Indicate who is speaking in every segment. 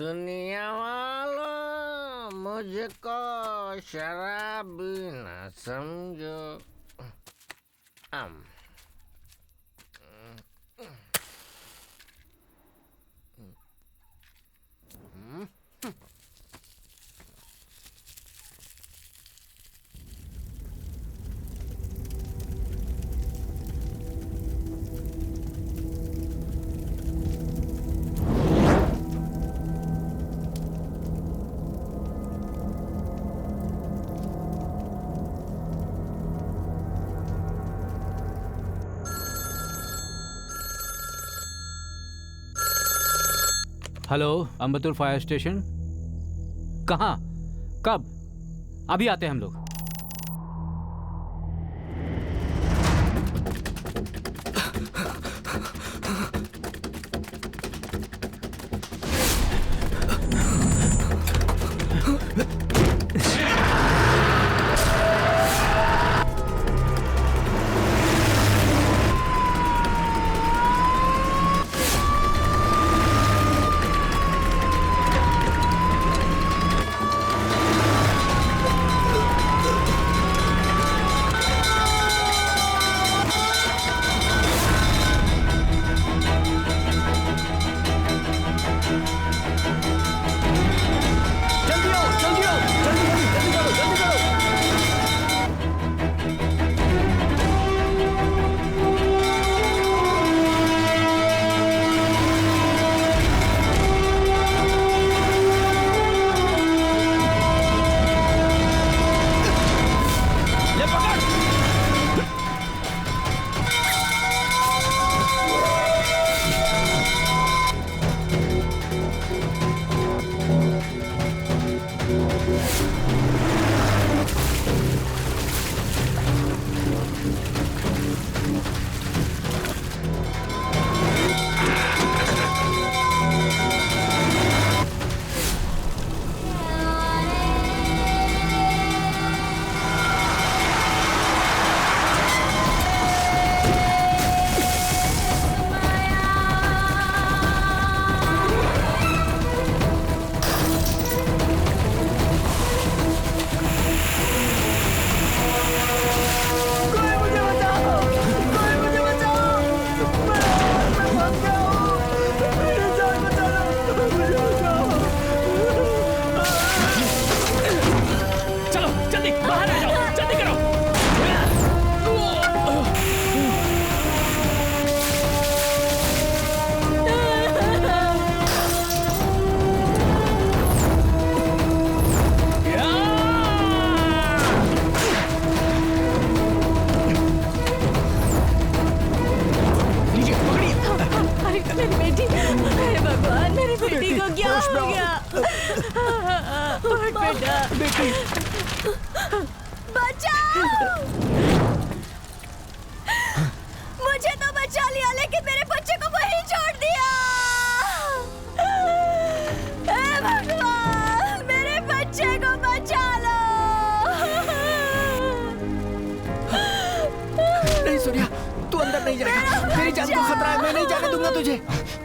Speaker 1: दुनिया वालों मुझको शराबी न समझो।
Speaker 2: Hello, Ambattur fire station. कहाँ? कब? अभी आते हैं हम लोग।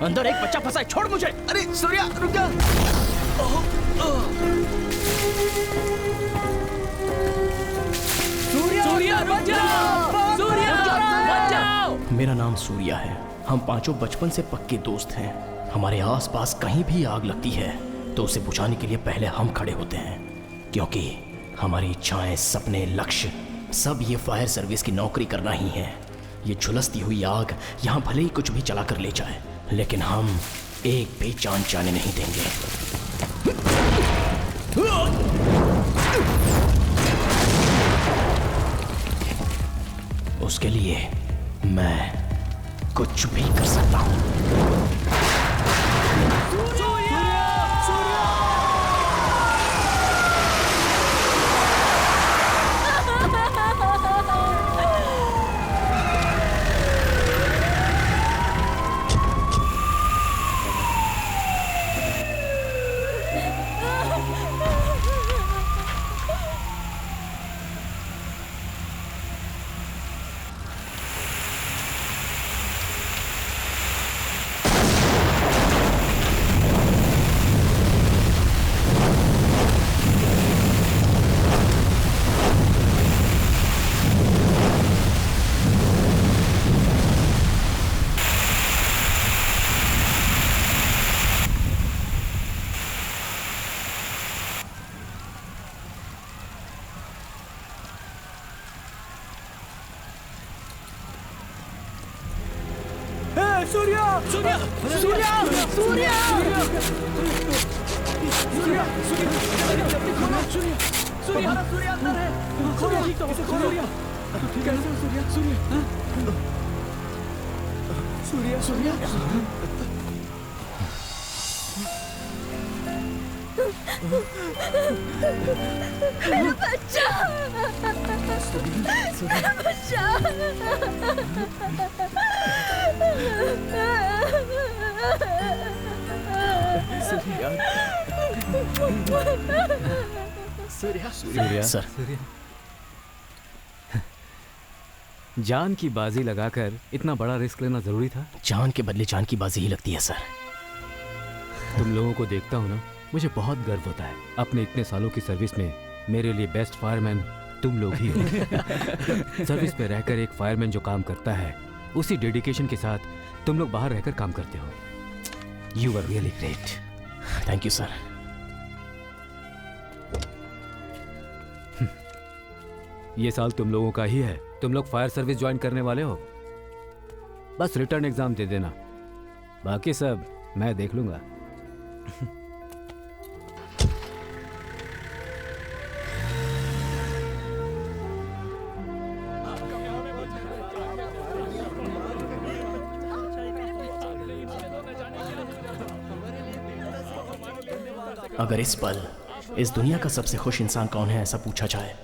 Speaker 3: अंदर एक बच्चा फंसा है, छोड़ मुझे।
Speaker 4: अरे सूर्या रुक जा।
Speaker 3: सूर्या रुक जाओ, सूर्या रुक जाओ। मेरा नाम सूर्या है। हम पांचों बचपन से पक्के दोस्त हैं। हमारे आसपास कहीं भी आग लगती है तो उसे बुझाने के लिए पहले हम खड़े होते हैं, क्योंकि हमारी इच्छाएं, सपने, लक्ष्य सब ये फायर सर्विस की नौकरी करना ही है। ये झुलसती हुई आग यहाँ भले ही कुछ भी चला कर ले जाए, लेकिन हम एक भी जान जाने नहीं देंगे। उसके लिए मैं कुछ भी कर सकता हूं। सूर्या सर,
Speaker 2: जान की बाजी लगाकर इतना बड़ा रिस्क लेना जरूरी था?
Speaker 3: जान के बदले जान की बाजी ही लगती है सर।
Speaker 2: तुम लोगों को देखता हूँ ना, मुझे बहुत गर्व होता है। अपने इतने सालों की सर्विस में मेरे लिए बेस्ट फायरमैन तुम लोग ही हो। सर्विस में रहकर एक फायरमैन जो काम करता है, उसी डेडिकेशन के साथ तुम लोग बाहर रहकर काम करते हो। You are really great.
Speaker 3: Thank you sir.
Speaker 2: ये साल तुम लोगों का ही है। तुम लोग फायर सर्विस ज्वाइन करने वाले हो, बस रिटर्न एग्जाम दे देना, बाकी सब मैं देख लूंगा।
Speaker 3: अगर इस पल इस दुनिया का सबसे खुश इंसान कौन है ऐसा पूछा जाए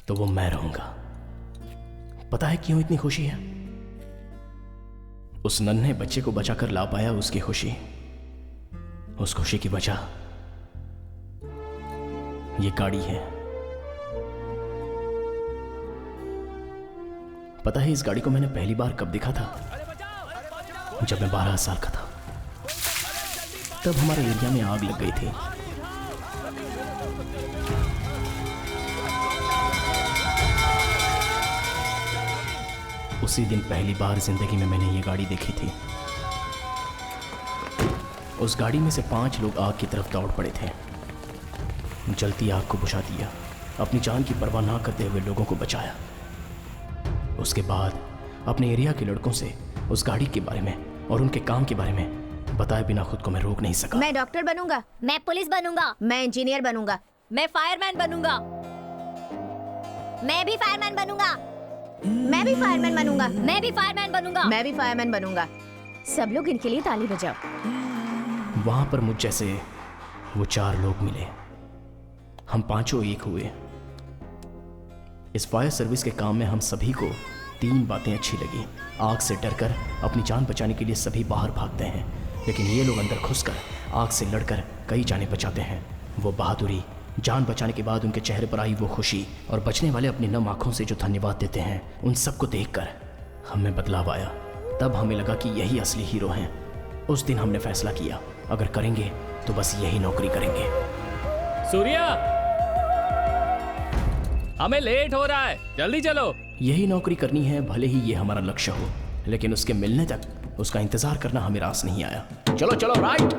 Speaker 3: तो वो मैं रहूंगा। पता है क्यों इतनी खुशी है? उस नन्हे बच्चे को बचाकर ला पाया, उसकी खुशी। उस खुशी की वजह ये गाड़ी है। पता है इस गाड़ी को मैंने पहली बार कब देखा था? जब मैं 12 साल का था। तब हमारे एरिया में आग लग गई थी। उसी दिन पहली बार जिंदगी में मैंने ये गाड़ी देखी थी। उस गाड़ी में से 5 लोग आग की तरफ दौड़ पड़े थे। जलती आग को बुझा दिया, अपनी जान की परवाह ना करते हुए लोगों को बचाया। उसके बाद अपने एरिया के लड़कों से उस गाड़ी के बारे में और उनके काम के बारे में बताए बिना खुद को मैं रोक नहीं सका।
Speaker 4: मैं डॉक्टर बनूंगा,
Speaker 5: मैं पुलिस बनूंगा,
Speaker 4: मैं इंजीनियर बनूंगा,
Speaker 5: मैं फायरमैन बनूंगा, मैं भी फायरमैन बनूंगा,
Speaker 4: मैं भी फायरमैन बनूंगा,
Speaker 5: मैं भी फायरमैन बनूंगा,
Speaker 4: मैं भी फायरमैन बनूंगा। सब लोग इनके लिए ताली बजाओ।
Speaker 3: वहां पर मुझ जैसे वो 4 लोग मिले। हम 5 एक हुए। इस फायर सर्विस के काम में हम सभी को 3 बातें अच्छी लगी। आग से डरकर अपनी जान बचाने के लिए सभी बाहर भागते हैं, लेकिन ये लोग अंदर घुसकर आग से लड़कर कई जानें बचाते हैं। वो बहादुरी, जान बचाने के बाद उनके चेहरे पर आई वो खुशी और बचने वाले अपनी नम आंखों से जो धन्यवाद देते हैं, उन सबको देखकर हमें बदलाव आया। तब हमें लगा कि यही असली हीरो हैं। उस दिन हमने फैसला किया, अगर करेंगे तो बस यही नौकरी करेंगे।
Speaker 6: सूर्या, हमें लेट हो रहा है, जल्दी चलो।
Speaker 3: यही नौकरी करनी है, भले ही ये हमारा लक्ष्य हो, लेकिन उसके मिलने तक उसका इंतजार करना हमें रास नहीं आया। चलो चलो, राइट।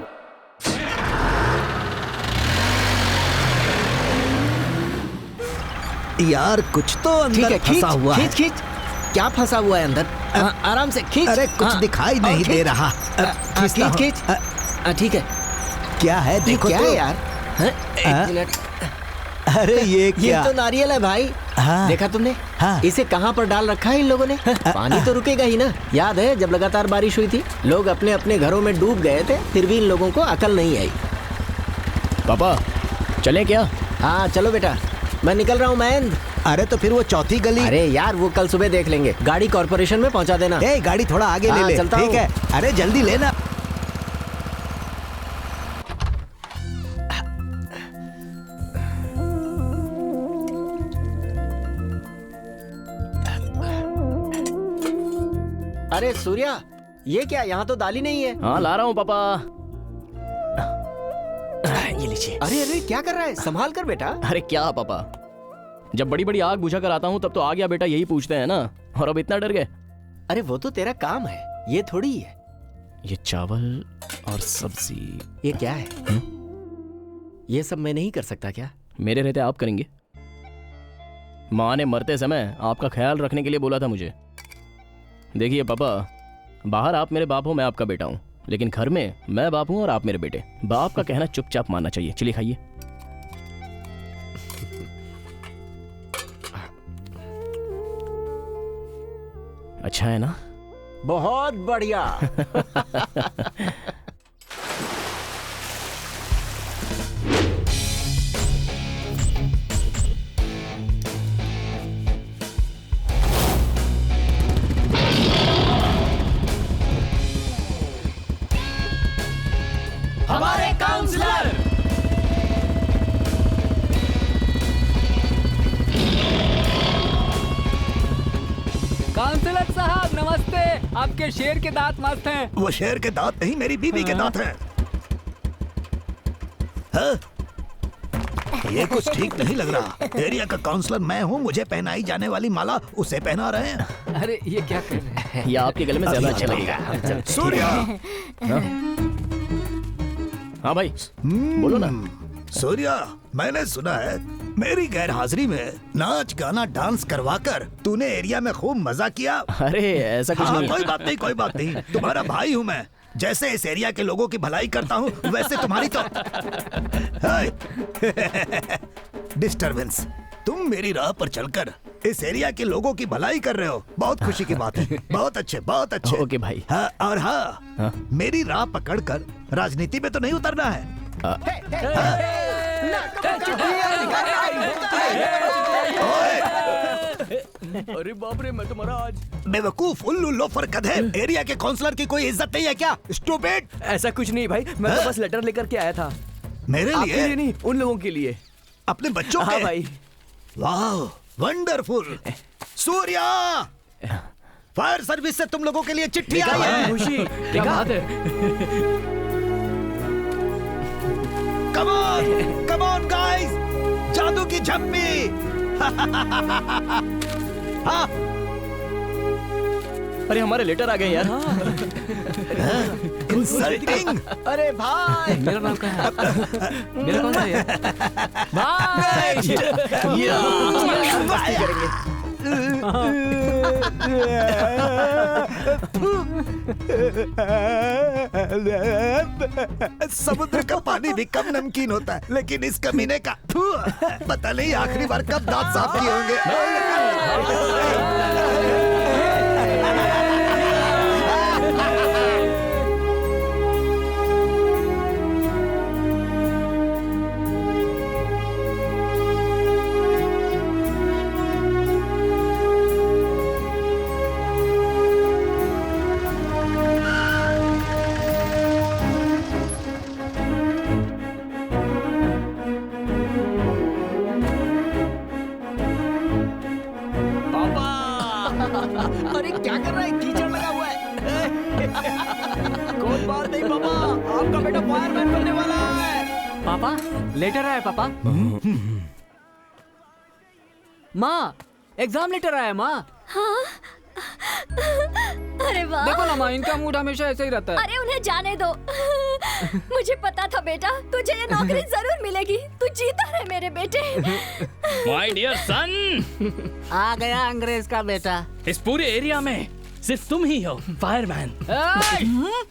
Speaker 1: यार कुछ तो अंदर फंसा हुआ है। खींच क्या फंसा हुआ है अंदर? आराम से खींच। अरे कुछ दिखाई नहीं दे रहा। खींच। ठीक है। क्या है देखो क्या तो। यार एक मिनट। अरे ये क्या? ये तो नारियल है भाई। हाँ। देखा तुमने? हाँ। इसे कहाँ पर डाल रखा है इन लोगों ने? पानी तो रुकेगा ही ना। याद है जब लगातार बारिश हुई थी, लोग अपने अपने घरों में डूब गए थे, फिर भी इन लोगों को अकल नहीं आई।
Speaker 3: पापा चले क्या?
Speaker 1: हाँ चलो बेटा, मैं निकल रहा हूँ महेंद्र। अरे तो फिर वो चौथी गली। अरे यार वो कल सुबह देख लेंगे। गाड़ी कॉर्पोरेशन में पहुँचा देना। गाड़ी थोड़ा आगे ले ले। चलता ठीक है। अरे जल्दी लेना। अरे सूर्या, ये क्या? यहाँ तो दाल ही नहीं है।
Speaker 3: हाँ ला रहा हूँ पापा। ये लीजिए।
Speaker 1: अरे अरे क्या कर रहा है? संभाल कर बेटा।
Speaker 3: अरे क्या पापा, जब बड़ी बड़ी आग बुझा कर आता हूँ तब तो आ गया बेटा यही पूछते हैं ना, और अब इतना डर गए।
Speaker 1: अरे वो तो तेरा काम है, ये थोड़ी है।
Speaker 3: ये चावल और सब्जी।
Speaker 1: ये क्या है? ये सब मैं नहीं कर सकता क्या?
Speaker 3: मेरे रहते आप करेंगे। माँ ने मरते समय आपका ख्याल रखने के लिए बोला था मुझे। देखिए पापा, बाहर आप मेरे बाप हो, मैं आपका बेटा हूँ, लेकिन घर में मैं बाप हूँ और आप मेरे बेटे। बाप का कहना चुपचाप मानना चाहिए। चलिए खाइए। अच्छा है ना?
Speaker 1: बहुत बढ़िया।
Speaker 3: हमारे काउंसलर।
Speaker 7: काउंसलर साहब नमस्ते। आपके शेर के दांत मस्त हैं।
Speaker 1: वो शेर के दांत नहीं, मेरी बीवी के दांत हैं। हाँ? ये कुछ ठीक नहीं लग रहा। एरिया का काउंसलर मैं हूँ, मुझे पहनाई जाने वाली माला उसे पहना रहे हैं।
Speaker 7: अरे ये क्या कर रहे हैं?
Speaker 3: ये आपके गले में ज्यादा अच्छा लगेगा।
Speaker 1: सूर्या।
Speaker 3: हाँ भाई बोलो ना।
Speaker 1: सूर्या, मैंने सुना है मेरी गैर हाजिरी में नाच गाना डांस करवाकर तूने एरिया में खूब मजा किया।
Speaker 3: अरे ऐसा कुछ
Speaker 1: हाँ,
Speaker 3: नहीं।
Speaker 1: कोई बात नहीं, कोई बात नहीं। तुम्हारा भाई हूँ मैं। जैसे इस एरिया के लोगों की भलाई करता हूँ, वैसे तुम्हारी तो डिस्टर्बेंस। तुम मेरी राह पर चलकर इस एरिया के लोगों की भलाई कर रहे हो, बहुत खुशी की बात है। बहुत अच्छे, बहुत अच्छे।
Speaker 3: ओके भाई।
Speaker 1: हाँ, और हाँ, मेरी राह पकड़कर राजनीति में तो नहीं उतरना है।
Speaker 3: अरे बाप रे, मैं तुम्हारा आज।
Speaker 1: बेवकूफ, उल्लू, लोफर, गधे। एरिया के काउंसलर की कोई इज्जत नहीं है क्या? स्टूपिड।
Speaker 8: ऐसा कुछ नहीं भाई, मैं तो बस लेटर लेकर के आया था।
Speaker 1: मेरे
Speaker 8: आपके
Speaker 1: लिए
Speaker 8: लिए नहीं, उन लोगों के लिए।
Speaker 1: अपने बच्चों
Speaker 8: हाँ
Speaker 1: के?
Speaker 8: भाई।
Speaker 1: वाह, वंडरफुल। सूर्या, फायर सर्विस से तुम लोगों के लिए चिट्ठी आई है।
Speaker 8: खुशी, क्या बात है।
Speaker 1: Come on, come on guys, जादू की झप्पी। हाँ,
Speaker 3: अरे हमारे लेटर आ गए यार।
Speaker 1: इंसल्टिंग।
Speaker 8: अरे भाई,
Speaker 7: मेरा नाम क्या है? मेरा कौन सा है?
Speaker 1: समुद्र का पानी भी कम नमकीन होता है, लेकिन इस कमीने का पता नहीं आखिरी बार कब दांत साफ किए होंगे।
Speaker 8: अरे क्या कर रहा है? कीचड़ लगा हुआ है। कोई बात नहीं पापा, आपका बेटा फायरमैन बनने वाला है।
Speaker 7: पापा, लेटर आया पापा। माँ, एग्जाम लेटर आया माँ।
Speaker 5: हाँ? अरे वाह।
Speaker 7: देखो ना माँ, इनका मूड हमेशा ऐसे ही रहता है।
Speaker 5: अरे उन्हें जाने दो। मुझे पता था बेटा, तुझे ये नौकरी जरूर मिलेगी। तू जीता है मेरे बेटे।
Speaker 6: माय डियर सन,
Speaker 7: आ गया अंग्रेज का बेटा।
Speaker 6: इस पूरे एरिया में सिर्फ तुम ही हो फायरमैन।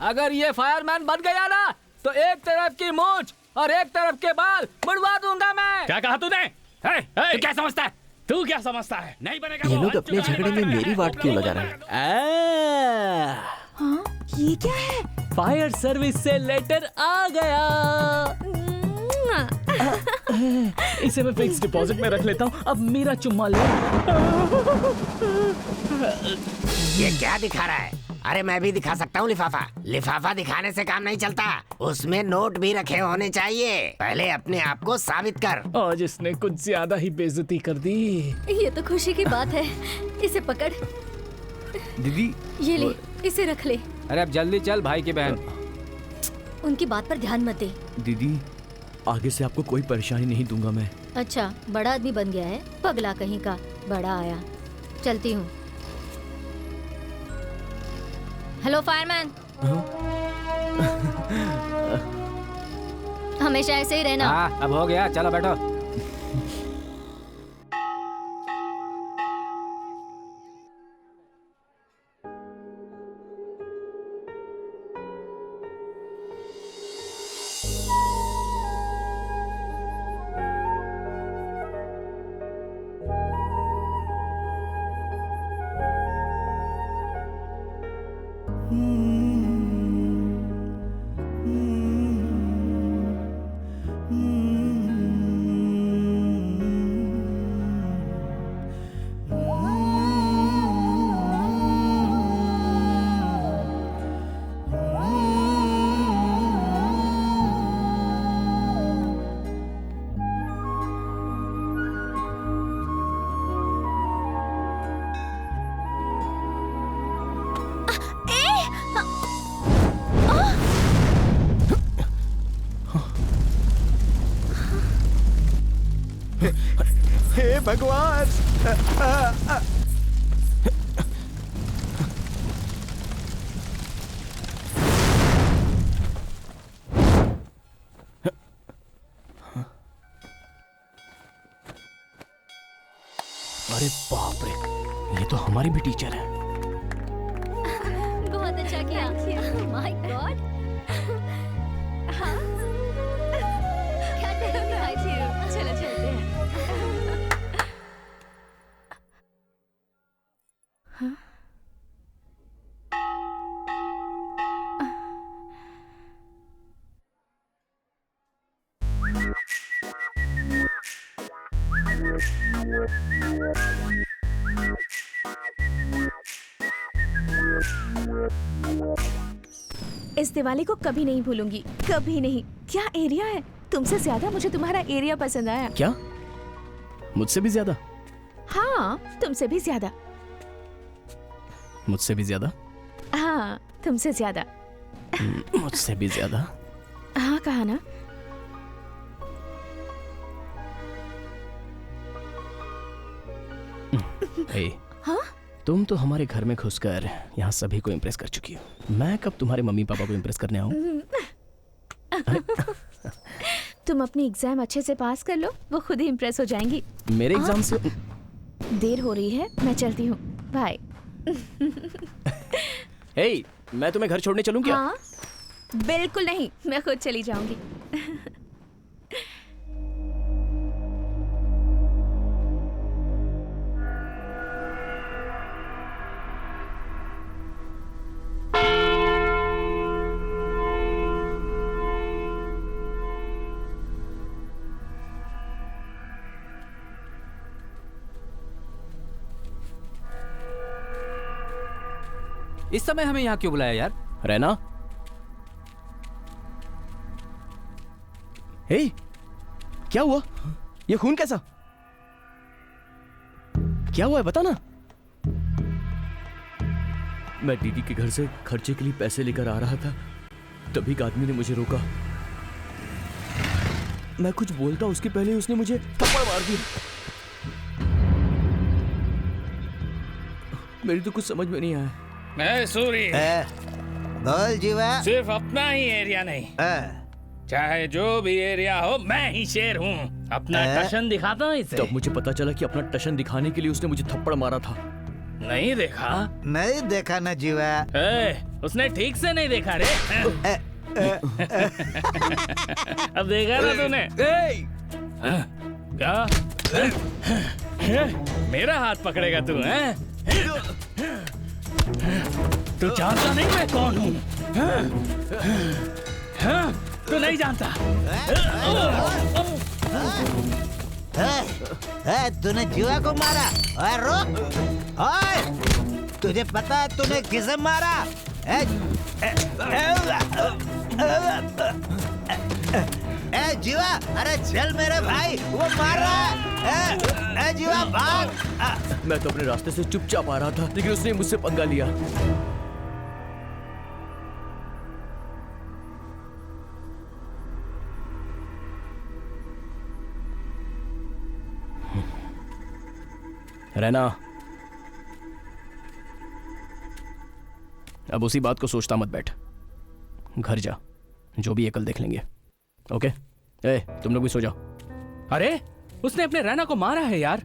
Speaker 7: अगर ये फायरमैन बन गया ना, तो एक तरफ की मूंछ और एक तरफ के बाल मुड़वा दूंगा मैं।
Speaker 6: क्या कहा तूने? तू क्या समझता है? तू क्या समझता है? नहीं बनेगा।
Speaker 8: ये लोग अपने झगड़े में मेरी वाट क्यों लगा रहे हैं?
Speaker 5: हाँ? ये क्या है?
Speaker 6: फायर सर्विस से लेटर आ गया। इसे मैं फिक्स डिपॉजिट में रख लेता हूँ। अब मेरा चुम्मा ले।
Speaker 9: ये क्या दिखा रहा है? अरे मैं भी दिखा सकता हूँ लिफाफा। लिफाफा दिखाने से काम नहीं चलता, उसमें नोट भी रखे होने चाहिए। पहले अपने आप को साबित कर।
Speaker 6: आज इसने कुछ ज्यादा ही बेइज्जती कर दी।
Speaker 5: ये तो खुशी की बात है। इसे पकड़।
Speaker 7: दीदी,
Speaker 5: ये ले, इसे रख ले।
Speaker 7: अरे अब जल्दी चल भाई की बहन।
Speaker 5: उनकी बात पर ध्यान मत दे।
Speaker 8: दीदी, आगे से आपको कोई परेशानी नहीं दूंगा मैं।
Speaker 5: अच्छा, बड़ा आदमी बन गया है, पगला कहीं का। बड़ा आया, चलती हूँ। Hello fireman. हमेशा ऐसे ही रहना।
Speaker 7: हाँ, अब हो गया, चलो बैठो।
Speaker 1: भगवान।
Speaker 3: अरे बाप रे, ये तो हमारी भी टीचर है।
Speaker 5: बहुत अच्छा किया। My God. हाँ क्या करेंगे? चलो चलते हैं। हाँ?
Speaker 4: इस दिवाली को कभी नहीं भूलूंगी, कभी नहीं। क्या एरिया है, तुमसे ज्यादा मुझे तुम्हारा एरिया पसंद आया।
Speaker 3: क्या? मुझसे भी ज्यादा?
Speaker 4: हाँ, तुमसे भी ज्यादा।
Speaker 3: मुझसे भी ज्यादा?
Speaker 4: हाँ, तुमसे ज्यादा।
Speaker 3: मुझसे भी ज्यादा?
Speaker 4: हाँ, कहा ना।
Speaker 3: हे,
Speaker 4: हाँ?
Speaker 3: तुम तो हमारे घर में घुसकर यहाँ सभी को इम्प्रेस कर चुकी हो। मैं कब तुम्हारे मम्मी पापा को इम्प्रेस करने आऊँ?
Speaker 4: तुम अपनी एग्जाम अच्छे से पास कर लो, वो खुद ही इम्प्रेस हो जाएंगी।
Speaker 3: मेरे एग्जाम से
Speaker 4: देर हो रही है, मैं चलती हूँ। बाय।
Speaker 3: हे, मैं तुम्हें घर छोड़ने चलूं क्या?
Speaker 4: हाँ, बिल्कुल नहीं, मैं खुद चली जाऊंगी।
Speaker 2: इस समय हमें यहाँ क्यों बुलाया यार?
Speaker 3: रैना? हे, क्या हुआ? ये खून कैसा? क्या हुआ है, बता ना।
Speaker 6: मैं दीदी के घर से खर्चे के लिए पैसे लेकर आ रहा था, तभी एक आदमी ने मुझे रोका। मैं कुछ बोलता उसके पहले ही उसने मुझे थप्पड़ मार दिया। मेरी तो कुछ समझ में नहीं आया।
Speaker 10: मैं सूर्य।
Speaker 1: बोल जीवा।
Speaker 10: सिर्फ अपना ही एरिया नहीं, चाहे जो भी एरिया हो, मैं ही शेर हूँ। अपना टशन दिखाता हूँ इसे।
Speaker 6: तब मुझे पता चला कि अपना टशन दिखाने के लिए उसने मुझे थप्पड़ मारा था।
Speaker 10: नहीं देखा?
Speaker 1: नहीं देखा ना जीवा।
Speaker 10: उसने ठीक से नहीं देखा रे। अब देखा ना तूने? क्या? मेरा हाथ पकड़ेगा तू? तू जानता नहीं मैं कौन हूँ? तू नहीं जानता?
Speaker 1: तूने जीवा को मारा? ओए रुक! ओए, तुझे पता है तूने किसे मारा? जीवा, अरे चल मेरे भाई, वो मार रहा है। जीवा भाग!
Speaker 6: मैं तो अपने रास्ते से चुपचाप आ रहा था, लेकिन उसने मुझसे पंगा लिया।
Speaker 3: रैना, अब उसी बात को सोचता मत बैठ। घर जा, जो भी है कल देख लेंगे। ओके? तुम लोग भी सो जाओ।
Speaker 10: अरे, उसने अपने रैना को मारा है यार।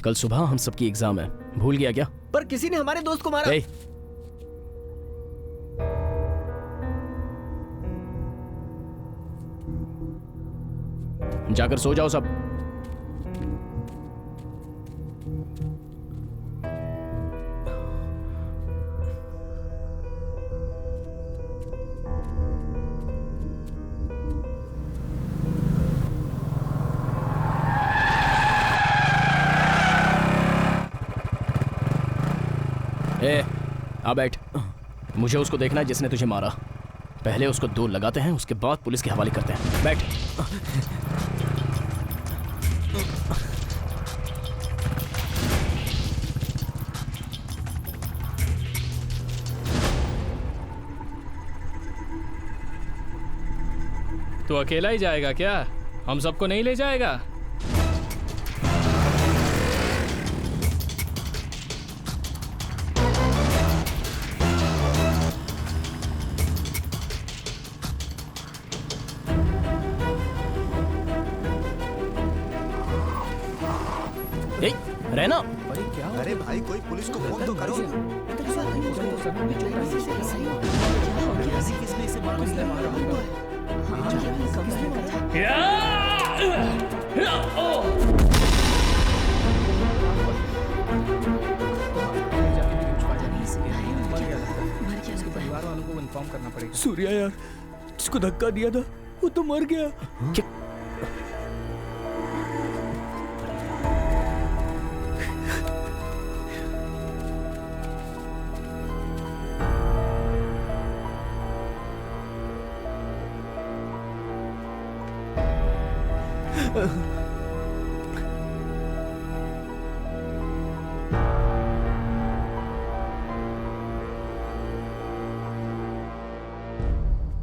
Speaker 3: कल सुबह हम सबकी एग्जाम है, भूल गया क्या?
Speaker 8: पर किसी ने हमारे दोस्त को मारा।
Speaker 3: जाकर सो जाओ सब। आ बैठ। मुझे उसको देखना है जिसने तुझे मारा। पहले उसको 2 लगाते हैं, उसके बाद पुलिस के हवाले करते हैं। बैठ।
Speaker 10: तो अकेला ही जाएगा क्या? हम सबको नहीं ले जाएगा?
Speaker 3: रहना।
Speaker 1: अरे भाई कोई पुलिस को फोन तो करो।
Speaker 7: परिवार वालों को इन्फॉर्म करना पड़ेगा।
Speaker 6: सूर्या यार, जिसको धक्का दिया था वो तो मर गया।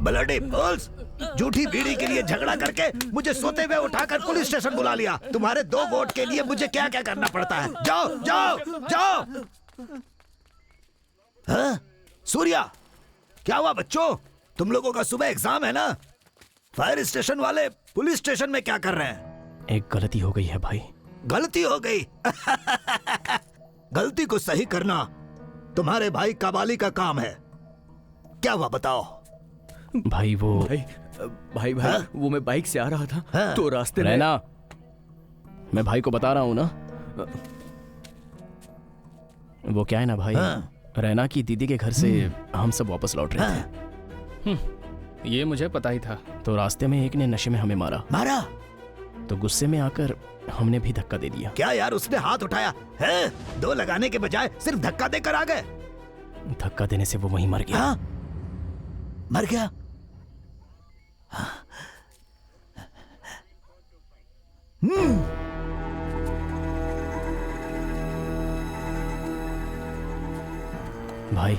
Speaker 1: ब्लडी फूल्स, झूठी बीड़ी के लिए झगड़ा करके मुझे सोते हुए उठाकर पुलिस स्टेशन बुला लिया। तुम्हारे 2 वोट के लिए मुझे क्या क्या करना पड़ता है। जाओ जाओ जाओ। हाँ? सूर्या, क्या हुआ बच्चों? तुम लोगों का सुबह एग्जाम है ना? फायर स्टेशन वाले पुलिस स्टेशन में क्या कर रहे हैं?
Speaker 3: एक गलती हो गई है भाई।
Speaker 1: गलती हो गई? गलती को सही करना तुम्हारे भाई कबाली का काम है। क्या हुआ बताओ?
Speaker 3: भाई वो
Speaker 6: भाई वो मैं बाइक से आ रहा था तो रास्ते में
Speaker 3: रहना, मैं भाई को बता रहा हूँ ना। वो क्या है ना भाई, रैना की दीदी के घर से हम सब वापस लौट रहे थे।
Speaker 7: ये मुझे पता ही था।
Speaker 3: तो रास्ते में एक ने नशे में हमें मारा। तो गुस्से में आकर हमने भी धक्का दे दिया।
Speaker 1: क्या यार, उसने हाथ उठाया है? 2 लगाने के बजाय सिर्फ धक्का देकर आ गए।
Speaker 3: धक्का देने से वो वहीं मर गया।
Speaker 1: मर गया?
Speaker 3: भाई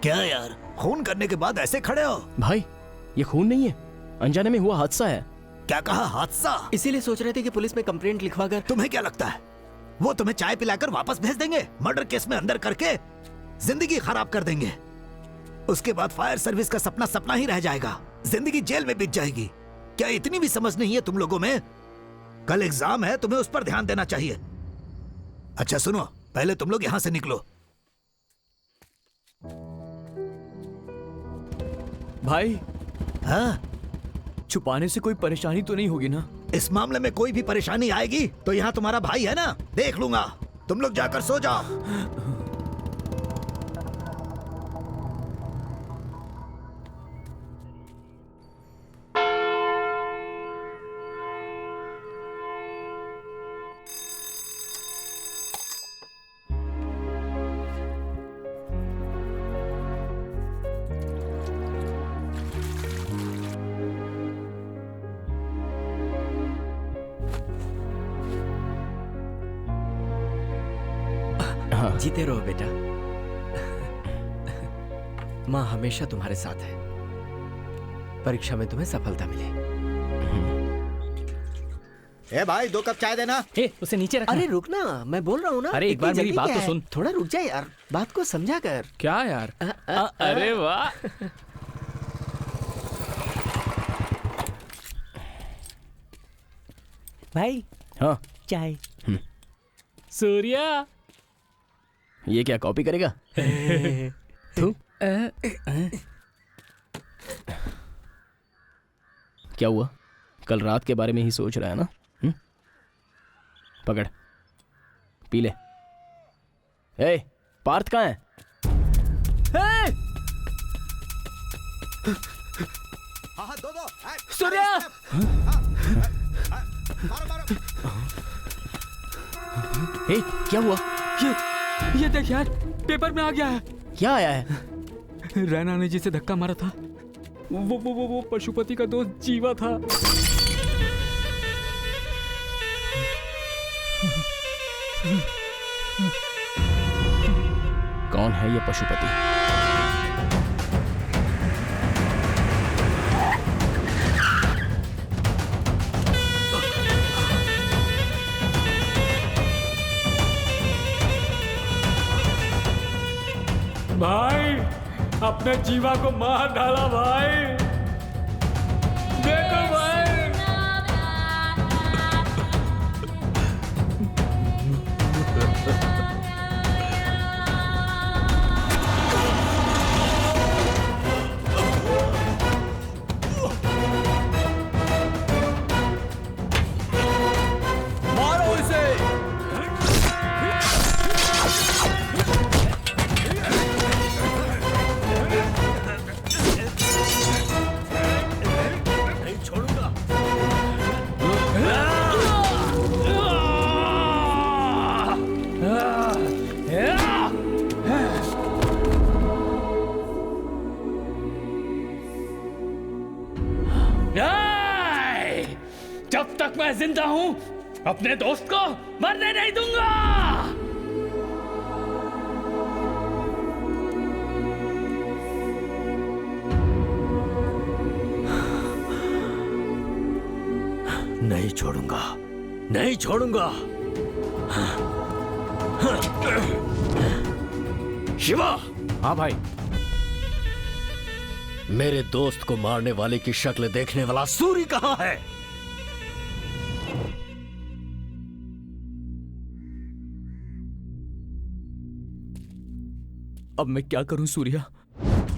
Speaker 1: क्या यार, खून करने के बाद ऐसे खड़े हो?
Speaker 3: भाई ये खून नहीं है, अनजाने में हुआ हादसा है।
Speaker 1: क्या कहा? हादसा?
Speaker 8: इसीलिए सोच रहे थे कि पुलिस में कंप्लेंट लिखवा कर।
Speaker 1: तुम्हें क्या लगता है वो तुम्हें चाय पिलाकर वापस भेज देंगे? मर्डर केस में अंदर करके जिंदगी खराब कर देंगे। उसके बाद फायर सर्विस का सपना सपना ही रह जाएगा, जिंदगी जेल में बीत जाएगी। क्या इतनी भी समझ नहीं है तुम लोगों में? कल एग्जाम है, तुम्हें उस पर ध्यान देना चाहिए। अच्छा सुनो, पहले तुम लोग यहां से निकलो।
Speaker 6: भाई
Speaker 1: हाँ?
Speaker 6: छुपाने से कोई परेशानी तो नहीं होगी ना?
Speaker 1: इस मामले में कोई भी परेशानी आएगी तो यहाँ तुम्हारा भाई है ना, देख लूंगा। तुम लोग जाकर सो जाओ।
Speaker 8: जीते रहो बेटा, माँ हमेशा तुम्हारे साथ है। परीक्षा में तुम्हें सफलता मिले।
Speaker 1: ए भाई 2 कप चाय देना।
Speaker 7: उसे नीचे रखना।
Speaker 8: अरे रुक ना, मैं बोल रहा हूँ ना।
Speaker 7: अरे एक बार मेरी बात तो सुन।
Speaker 8: थोड़ा रुक जा यार, बात को समझा कर।
Speaker 7: क्या यार? अरे वाह।
Speaker 8: भाई
Speaker 3: हाँ
Speaker 8: चाय।
Speaker 7: सूर्या,
Speaker 3: ये क्या कॉपी करेगा? तू क्या हुआ? कल रात के बारे में ही सोच रहा है ना? पकड़, पी ले। ए, पार्थ कहाँ है?
Speaker 1: दो।
Speaker 7: सूर्या!
Speaker 3: ए, क्या हुआ?
Speaker 7: ये देख यार, पेपर में आ गया है।
Speaker 3: क्या आया है?
Speaker 7: रैना ने जिसे धक्का मारा था वो पशुपति का दोस्त जीवा था।
Speaker 3: कौन है ये पशुपति?
Speaker 7: भाई, अपने जीवा को मार डाला भाई। देखो भाई,
Speaker 10: जब तक मैं जिंदा हूं अपने दोस्त को मरने नहीं दूंगा।
Speaker 6: नहीं छोड़ूंगा, नहीं छोड़ूंगा। शिवा।
Speaker 3: हाँ भाई।
Speaker 6: मेरे दोस्त को मारने वाले की शक्ल देखने वाला सूरी कहाँ है?
Speaker 3: अब मैं क्या करूं सूर्या?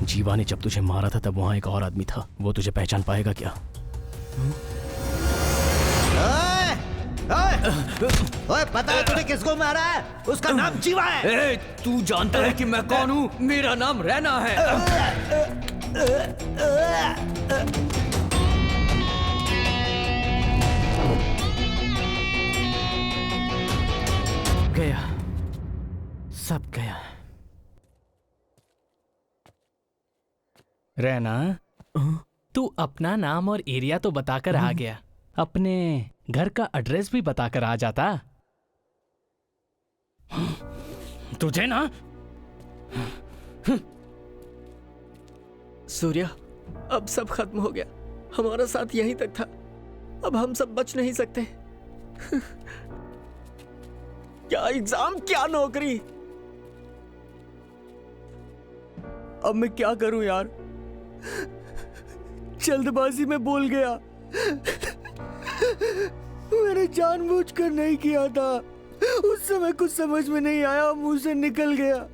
Speaker 3: जीवा ने जब तुझे मारा था तब वहां एक और आदमी था, वो तुझे पहचान पाएगा क्या?
Speaker 1: ओए, पता है तूने किसको मारा है? उसका नाम जीवा है।
Speaker 6: ए, तू जानता है कि मैं कौन हूँ? मेरा नाम रैना है।
Speaker 3: गया, सब गया।
Speaker 11: रैना, तू अपना नाम और एरिया तो बताकर आ गया, अपने घर का एड्रेस भी बताकर आ जाता।
Speaker 10: तुझे ना
Speaker 8: सूर्या, अब सब खत्म हो गया। हमारा साथ यहीं तक था, अब हम सब बच नहीं सकते। क्या एग्जाम, क्या नौकरी। अब मैं क्या करूं यार? जल्दबाजी में बोल गया। मैंने जानबूझकर नहीं किया था। उस समय कुछ समझ में नहीं आया, मुंह से निकल गया।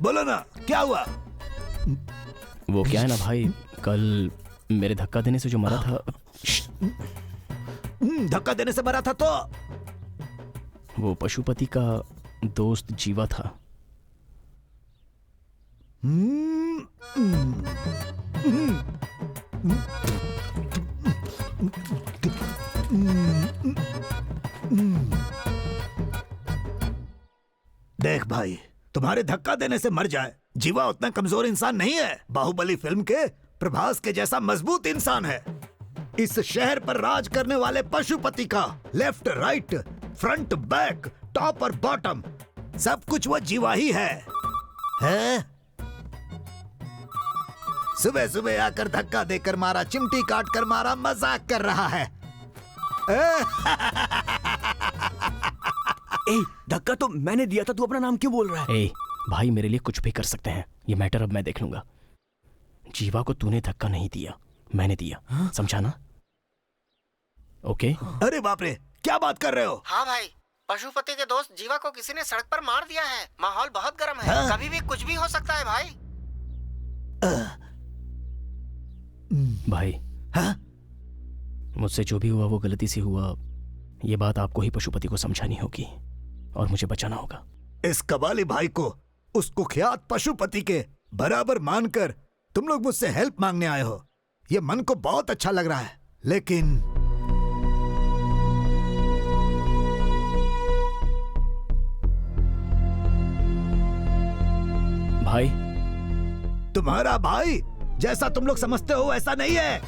Speaker 1: बोलो ना, क्या हुआ?
Speaker 3: वो क्या है ना भाई, कल मेरे धक्का देने से जो मरा था।
Speaker 1: धक्का देने से मरा था तो?
Speaker 3: वो पशुपति का दोस्त जीवा था।
Speaker 1: देख भाई, तुम्हारे धक्का देने से मर जाए, जीवा उतना कमजोर इंसान नहीं है। बाहुबली फिल्म के प्रभास के जैसा मजबूत इंसान है। इस शहर पर राज करने वाले पशुपति का left right front back top और बॉटम सब कुछ वो जीवा ही है? सुबह सुबह आकर धक्का देकर मारा, चिमटी काट कर मारा, मजाक कर रहा है।
Speaker 6: धक्का तो मैंने दिया था, तू अपना नाम क्यों बोल रहा है?
Speaker 3: भाई मेरे लिए कुछ भी कर सकते हैं, ये मैटर अब मैं देख लूंगा। जीवा को तूने धक्का नहीं दिया, मैंने दिया। समझा ना? ओके?
Speaker 1: अरे बाप रे, क्या बात कर रहे हो?
Speaker 9: हाँ भाई, पशुपति के दोस्त जीवा को किसी ने सड़क पर मार दिया है। माहौल बहुत गर्म है। कभी भी कुछ भी हो सकता है भाई।
Speaker 3: भाई, मुझसे जो भी हुआ वो गलती से हुआ। ये बात आपको ही पशुपति को समझानी होगी और मुझे बचाना होगा।
Speaker 1: इस कबाली भाई को उस कुख्यात पशुपति के बराबर मानकर तुम लोग मुझसे हेल्प मांगने आए हो, ये मन को बहुत अच्छा लग रहा है। लेकिन
Speaker 3: भाई,
Speaker 1: तुम्हारा भाई जैसा तुम लोग समझते हो ऐसा नहीं है।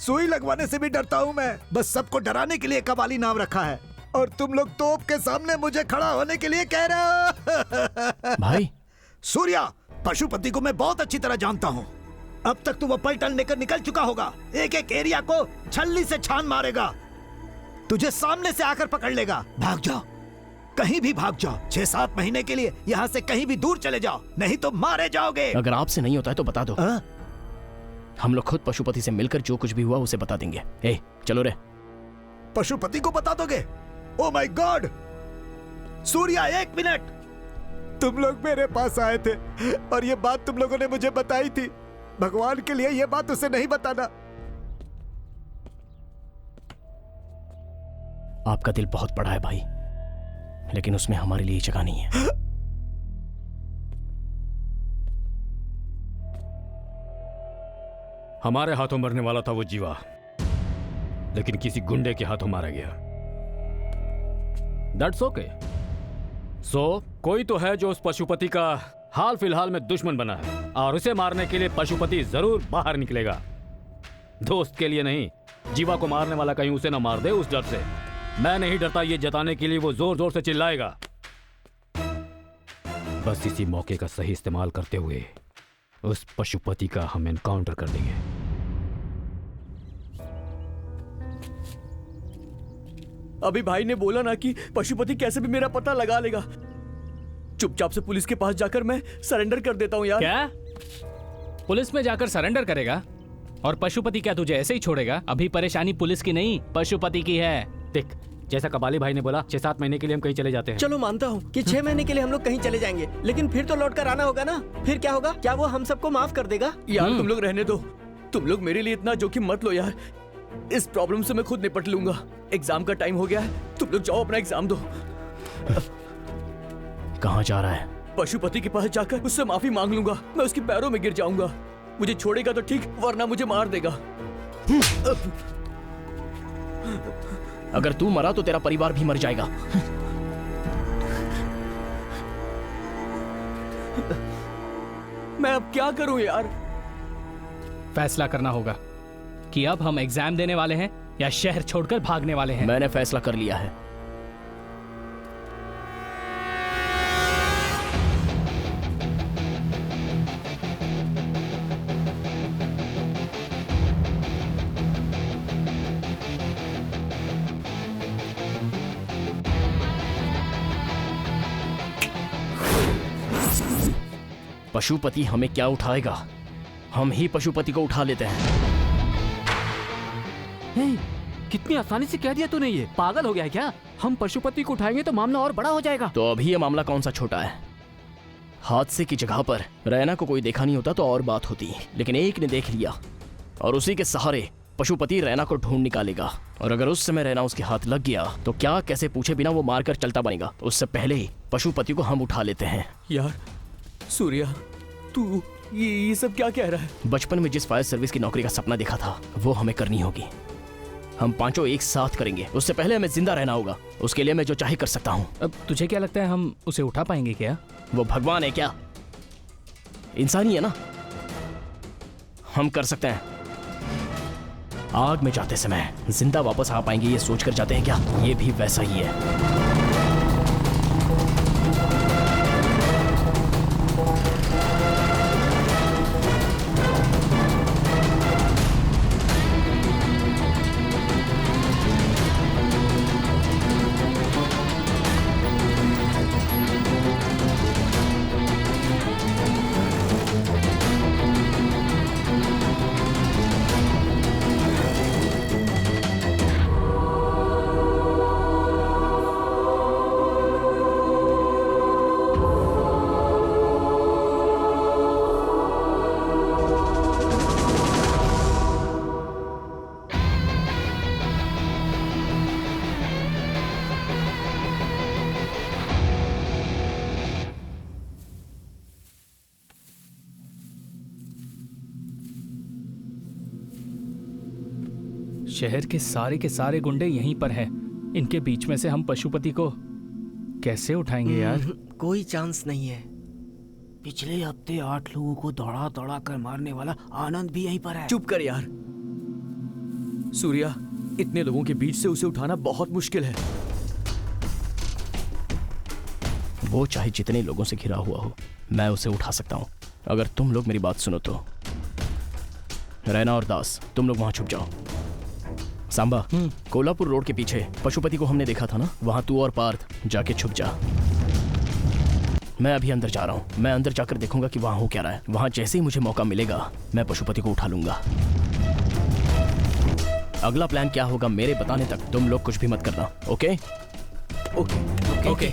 Speaker 1: सुई लगवाने से भी डरता हूँ मैं। बस सबको डराने के लिए कबाली नाम रखा है और तुम लोग तोप के सामने मुझे खड़ा होने के लिए कह रहे हो।
Speaker 3: भाई
Speaker 1: सूर्या, पशुपति को मैं बहुत अच्छी तरह जानता हूँ। अब तक तो वो पलटन लेकर निकल चुका होगा। एक एक एरिया को छल्ली से छान मारेगा, तुझे सामने से आकर पकड़ लेगा। भाग जाओ, कहीं भी भाग जाओ। 6-7 महीने के लिए यहाँ से कहीं भी दूर चले जाओ, नहीं तो मारे जाओगे।
Speaker 3: अगर आपसे नहीं होता है तो बता दो। हम लोग खुद पशुपति से मिलकर जो कुछ भी हुआ उसे बता देंगे। चलो रे।
Speaker 1: पशुपति को बता दोगे? Oh my God! Surya, 1 minute. तुम लोग मेरे पास आए थे और ये बात तुम लोगों ने मुझे बताई थी। भगवान के लिए ये बात उसे नहीं बताना।
Speaker 3: आपका दिल बहुत बड़ा है भाई, लेकिन उसमें हमारे लिए जगह नहीं है।
Speaker 2: हमारे हाथों मरने वाला था वो जीवा, लेकिन किसी गुंडे के हाथों मारा गया। That's okay. सो कोई तो है जो उस पशुपति का हाल फिलहाल में दुश्मन बना है, और उसे मारने के लिए पशुपति जरूर बाहर निकलेगा। दोस्त के लिए नहीं, जीवा को मारने वाला कहीं उसे ना मार दे, उस डर से। मैं नहीं डरता, ये जताने के लिए वो जोर जोर से चिल्लाएगा। बस इसी मौके का सही इस्तेमाल करते हुए उस पशुपति का हम एनकाउंटर कर देंगे।
Speaker 6: अभी भाई ने बोला ना कि पशुपति कैसे भी मेरा पता लगा लेगा। चुपचाप से पुलिस के पास जाकर मैं सरेंडर कर देता हूँ यार।
Speaker 11: क्या? पुलिस में जाकर सरेंडर करेगा? और पशुपति क्या तुझे ऐसे ही छोड़ेगा? अभी परेशानी पुलिस की नहीं, पशुपति की है।
Speaker 2: देख, जैसा कबाली भाई ने बोला, 6-7 महीने के लिए हम कहीं चले जाते हैं।
Speaker 8: चलो मानता हूँ कि 6 महीने के लिए हम लोग कहीं चले जाएंगे, लेकिन फिर तो लौट कर आना होगा ना। फिर क्या होगा? क्या वो हम सबको माफ कर देगा?
Speaker 6: यार तुम लोग रहने दो, तुम लोग मेरे लिए इतना जोखिम मत लो यार। इस प्रॉब्लम से मैं खुद निपट लूंगा। एग्जाम का टाइम हो गया है, तुम लोग जाओ अपना एग्जाम दो।
Speaker 3: कहाँ जा रहा है?
Speaker 6: पशुपति के पास जाकर उससे माफी मांग लूंगा। मैं उसके पैरों में गिर जाऊंगा। मुझे छोड़ेगा तो ठीक, वरना मुझे मार देगा।
Speaker 3: अगर तू मरा तो तेरा परिवार भी मर जाएगा।
Speaker 6: मैं अब क्या करूं यार?
Speaker 11: फैसला करना होगा कि अब हम एग्जाम देने वाले हैं या शहर छोड़कर भागने वाले हैं।
Speaker 3: मैंने फैसला कर लिया है। पशुपति हमें क्या उठाएगा? हम ही पशुपति को उठा लेते हैं।
Speaker 2: कितनी आसानी से कह दिया तूने, ये पागल हो गया है क्या? हम पशुपति को उठाएंगे तो मामला और बड़ा हो जाएगा।
Speaker 3: तो अभी ये मामला कौन सा छोटा है? हादसे की जगह पर रैना को कोई देखा नहीं होता तो और बात होती, लेकिन एक ने देख लिया और उसी के सहारे पशुपति रैना को ढूंढ निकालेगा। और अगर उस समय रैना उसके हाथ लग गया तो क्या कैसे पूछे बिना वो मारकर चलता बनेगा। उससे पहले ही पशुपति को हम उठा लेते हैं।
Speaker 6: यार सूर्या, तू ये सब क्या कह रहा है?
Speaker 3: बचपन में जिस फायर सर्विस की नौकरी का सपना देखा था वो हमें करनी होगी। हम पांचों एक साथ करेंगे। उससे पहले हमें जिंदा रहना होगा। उसके लिए मैं जो चाहे कर सकता हूँ।
Speaker 11: अब तुझे क्या लगता है हम उसे उठा पाएंगे क्या?
Speaker 3: वो भगवान है क्या? इंसानी है ना। हम कर सकते हैं। आग में जाते समय जिंदा वापस आ पाएंगे ये सोचकर जाते हैं क्या? ये भी वैसा ही है।
Speaker 11: शहर के सारे गुंडे यहीं पर हैं। इनके बीच में से हम पशुपति को कैसे उठाएंगे यार?
Speaker 1: कोई चांस नहीं है। पिछले हफ्ते 8 लोगों को दौड़ा दौड़ा कर मारने वाला आनंद भी यहीं पर है।
Speaker 6: चुप कर यार। सूर्या, इतने लोगों के बीच से उसे उठाना बहुत मुश्किल है।
Speaker 3: वो चाहे जितने लोगों से घिरा हुआ हो, मैं उसे उठा सकता हूँ अगर तुम लोग मेरी बात सुनो तो। रैना और दास, तुम लोग वहां छुप जाओ। सांबा, कोल्हापुर रोड के पीछे पशुपति को हमने देखा था ना, वहां तू और पार्थ जाके छुप जा। मैं अभी अंदर जा रहा हूं। मैं अंदर जाकर देखूंगा कि वहां हो क्या रहा है। वहां जैसे ही मुझे मौका मिलेगा मैं पशुपति को उठा लूंगा। अगला प्लान क्या होगा मेरे बताने तक तुम लोग कुछ भी मत करना। ओके?
Speaker 6: Okay
Speaker 11: okay.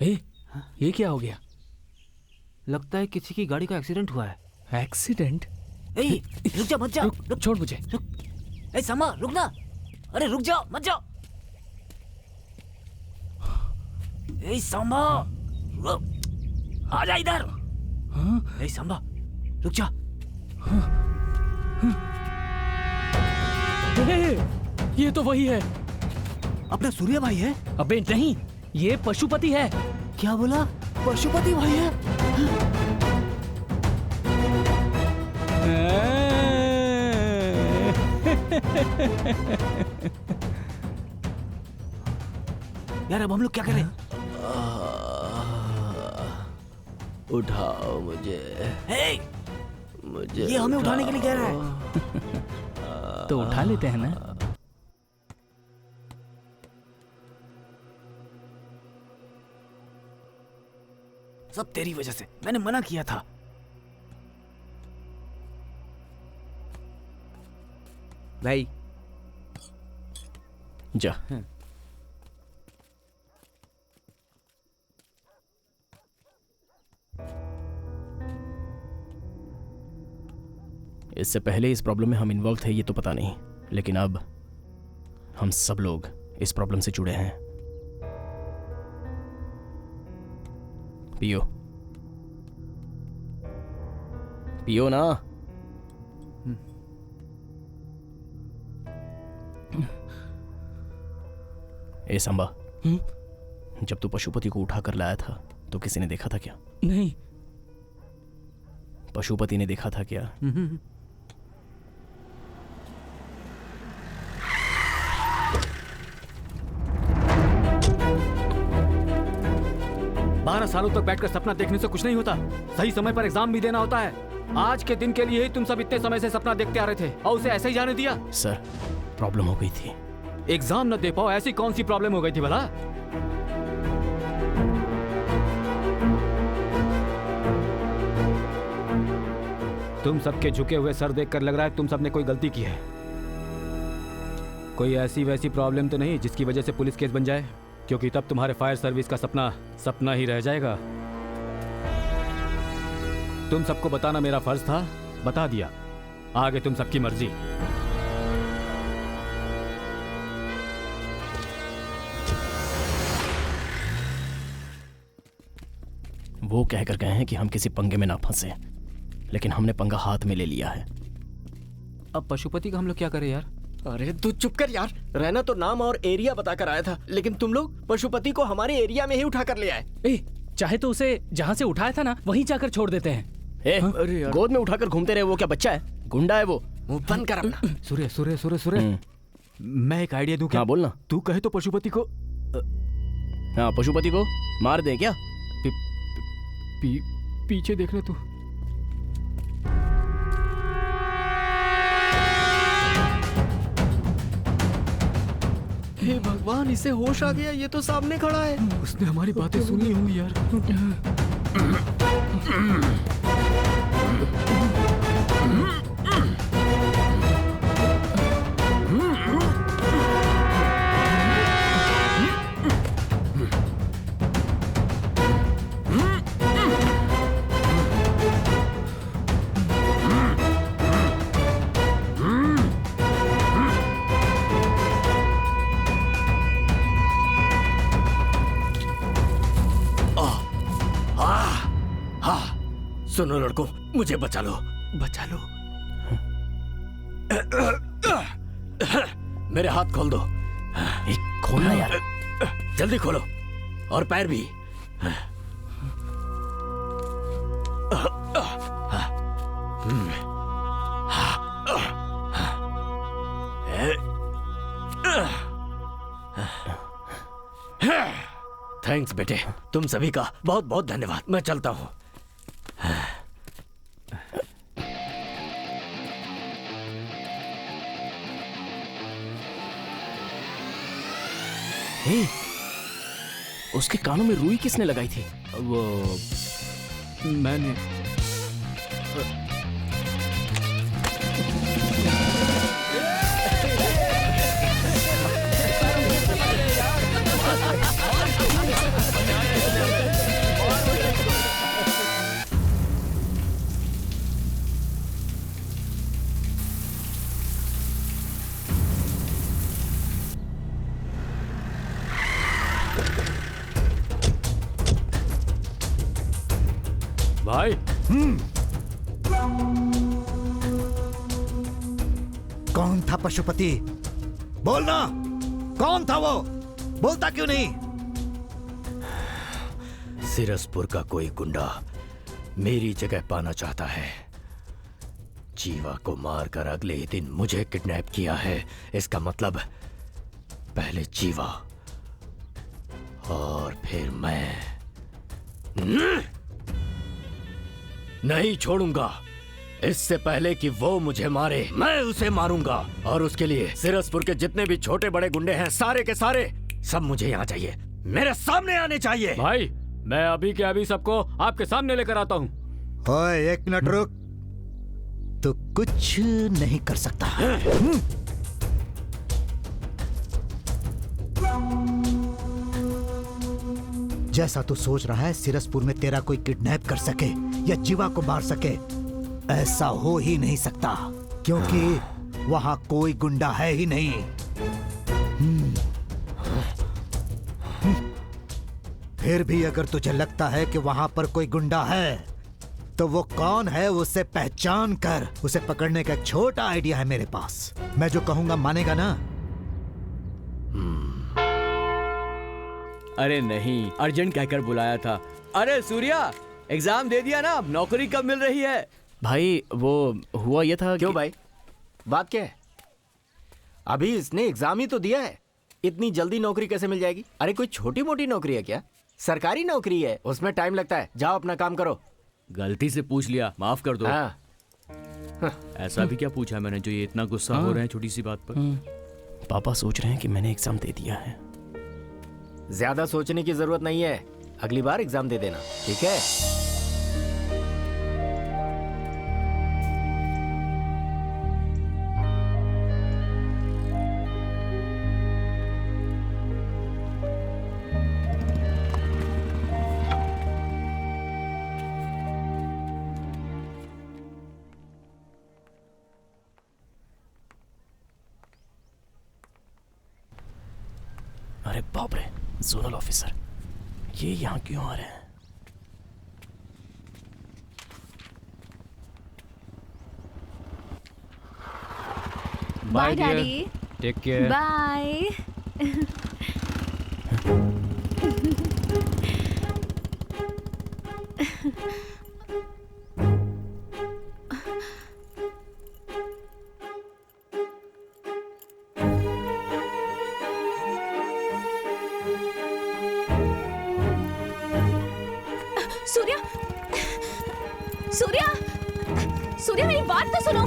Speaker 11: ये क्या हो गया?
Speaker 2: लगता है किसी की गाड़ी का एक्सीडेंट हुआ है।
Speaker 11: एक्सीडेंट?
Speaker 7: रुक जा, मत जा।
Speaker 11: रुक, छोड़ मुझे।
Speaker 7: ए समा, रुक ना। अरे रुक जाओ, मत जाओ। ए समा, आ जा इधर। ए समा, रुक जा।
Speaker 11: ये तो वही है।
Speaker 1: अपना सूर्या भाई है?
Speaker 11: अबे नहीं, ये पशुपति है।
Speaker 1: क्या बोला? पशुपति भाई है?
Speaker 7: यार अब हम लोग क्या करें?
Speaker 12: उठाओ मुझे। मुझे
Speaker 7: ये हमें उठाने के लिए कह रहा है।
Speaker 11: तो उठा लेते हैं ना।
Speaker 7: सब तेरी वजह से, मैंने मना किया था।
Speaker 1: भाई
Speaker 3: जा। इससे पहले इस प्रॉब्लम में हम इन्वॉल्व थे ये तो पता नहीं, लेकिन अब हम सब लोग इस प्रॉब्लम से जुड़े हैं। पियो पियो ना। ए सांबा, जब तू पशुपति को उठा कर लाया था तो किसी ने देखा था क्या?
Speaker 11: नहीं।
Speaker 3: पशुपति ने देखा था क्या?
Speaker 2: 12 सालों तक बैठकर सपना देखने से कुछ नहीं होता। सही समय पर एग्जाम भी देना होता है। आज के दिन के लिए ही तुम सब इतने समय से सपना देखते आ रहे थे और उसे ऐसे ही जाने दिया।
Speaker 3: सर, प्रॉब्लम हो गई थी।
Speaker 2: एग्जाम न दे पाओ, ऐसी कौन सी प्रॉब्लम हो गई थी भला? तुम सबके झुके हुए सर देखकर लग रहा है तुम सबने कोई गलती की है। कोई ऐसी वैसी प्रॉब्लम तो नहीं जिसकी वजह से पुलिस केस बन जाए, क्योंकि तब तुम्हारे फायर सर्विस का सपना सपना ही रह जाएगा। तुम सबको बताना मेरा फर्ज था, बता दिया। आगे तुम सबकी मर्जी।
Speaker 3: वो कहकर गए हैं कि हम किसी पंगे में ना फंसे, लेकिन हमने पंगा हाथ में ले लिया है।
Speaker 2: अब पशुपति का हम लोग क्या करें यार?
Speaker 12: अरे तू चुप कर यार। रहना तो नाम और एरिया बताकर आया था, लेकिन तुम लोग पशुपति को हमारे एरिया में ही उठा कर ले आए।
Speaker 11: चाहे तो उसे जहाँ से उठाया था ना वहीं जाकर छोड़ देते हैं।
Speaker 12: अरे यार,
Speaker 3: गोद में उठाकर घूमते रहे। वो क्या बच्चा है? गुंडा है वो।
Speaker 12: मुंह बंद कर अपना।
Speaker 2: सूर्य सूर्य सूर्य सूर्य, मैं एक आइडिया दूं क्या?
Speaker 3: हाँ बोलना।
Speaker 2: तू कहे तो पशुपति को
Speaker 3: हाँ, पशुपति को मार दे क्या?
Speaker 2: पीछे देखना तू।
Speaker 12: हे भगवान, इसे होश आ गया। ये तो सामने खड़ा है।
Speaker 2: उसने हमारी बातें सुनी होंगी यार।
Speaker 12: सुनो लड़कों, मुझे बचा लो, बचा लो। मेरे हाथ खोल दो।
Speaker 3: खोलना यार,
Speaker 12: जल्दी खोलो। और पैर भी। थैंक्स बेटे, तुम सभी का बहुत बहुत धन्यवाद। मैं चलता हूँ।
Speaker 3: उसके कानों में रुई किसने लगाई थी?
Speaker 2: वो मैंने। भाई।
Speaker 1: कौन था पशुपति? बोलना, कौन था वो? बोलता क्यों नहीं?
Speaker 12: सिरसपुर का कोई गुंडा मेरी जगह पाना चाहता है। जीवा को मारकर अगले ही दिन मुझे किडनैप किया है। इसका मतलब पहले जीवा और फिर मैं। नहीं छोड़ूंगा। इससे पहले कि वो मुझे मारे, मैं उसे मारूंगा। और उसके लिए सिरसपुर के जितने भी छोटे बड़े गुंडे हैं, सारे के सारे सब मुझे यहाँ चाहिए, मेरे सामने आने चाहिए।
Speaker 2: भाई मैं अभी के अभी सबको आपके सामने लेकर आता हूँ।
Speaker 1: ओए, एक मिनट रुक। तो कुछ नहीं कर सकता। जैसा तू सोच रहा है सिरसपुर में तेरा कोई किडनैप कर सके या जीवा को मार सके, ऐसा हो ही नहीं सकता, क्योंकि वहां कोई गुंडा है ही नहीं। फिर भी अगर तुझे लगता है कि वहां पर कोई गुंडा है, तो वो कौन है उसे पहचान कर उसे पकड़ने का एक छोटा आइडिया है मेरे पास। मैं जो कहूंगा मानेगा ना?
Speaker 6: अरे नहीं, अर्जेंट कहकर बुलाया था। अरे सूर्या, एग्जाम दे दिया ना, अब नौकरी कब मिल रही है?
Speaker 3: भाई वो हुआ ये था।
Speaker 13: क्यों भाई, बात क्या है? अभी इसने एग्जाम ही तो दिया है, इतनी जल्दी नौकरी कैसे मिल जाएगी? अरे कोई छोटी मोटी नौकरी है क्या? सरकारी नौकरी है, उसमें टाइम लगता है। जाओ अपना काम करो।
Speaker 6: गलती से पूछ लिया, माफ कर दो। ऐसा भी क्या पूछा मैंने जो ये इतना गुस्सा हो रहे हैं छोटी सी बात पर?
Speaker 3: पापा सोच रहे हैं कि मैंने एग्जाम दे दिया है।
Speaker 13: ज्यादा सोचने की जरूरत नहीं है, अगली बार एग्जाम दे देना, ठीक है?
Speaker 3: अरे बाप रे, जोनल ऑफिसर, ये यहाँ क्यों आ रहे हैं?
Speaker 4: Bye daddy.
Speaker 2: Take care.
Speaker 4: Bye. Surya, Surya, Surya, मेरी बात तो सुनो।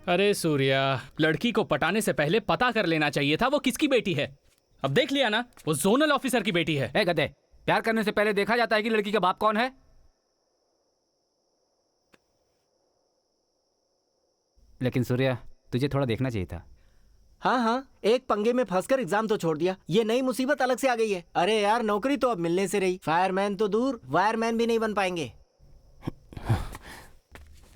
Speaker 11: अरे सूर्या, लड़की को पटाने से पहले पता कर लेना चाहिए था वो किसकी बेटी है। अब देख लिया ना, वो जोनल ऑफिसर की बेटी है।
Speaker 2: ए गधे, प्यार करने से पहले देखा जाता है कि लड़की का बाप कौन है? लेकिन सूर्या, तुझे थोड़ा देखना चाहिए था।
Speaker 13: हाँ, एक पंगे में फंसकर एग्जाम तो छोड़ दिया, ये नई मुसीबत अलग से आ गई है। अरे यार, नौकरी तो अब मिलने से रही, फायरमैन तो दूर, वायरमैन भी नहीं बन पाएंगे।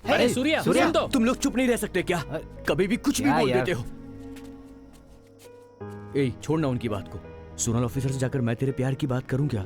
Speaker 11: अरे सूर्या,
Speaker 6: सूर्या, तुम लोग चुप नहीं रह सकते क्या? कभी भी कुछ भी बोल देते हो। ए, छोड़ना उनकी बात को। जोनल ऑफिसर से जाकर मैं तेरे प्यार की बात करूं क्या?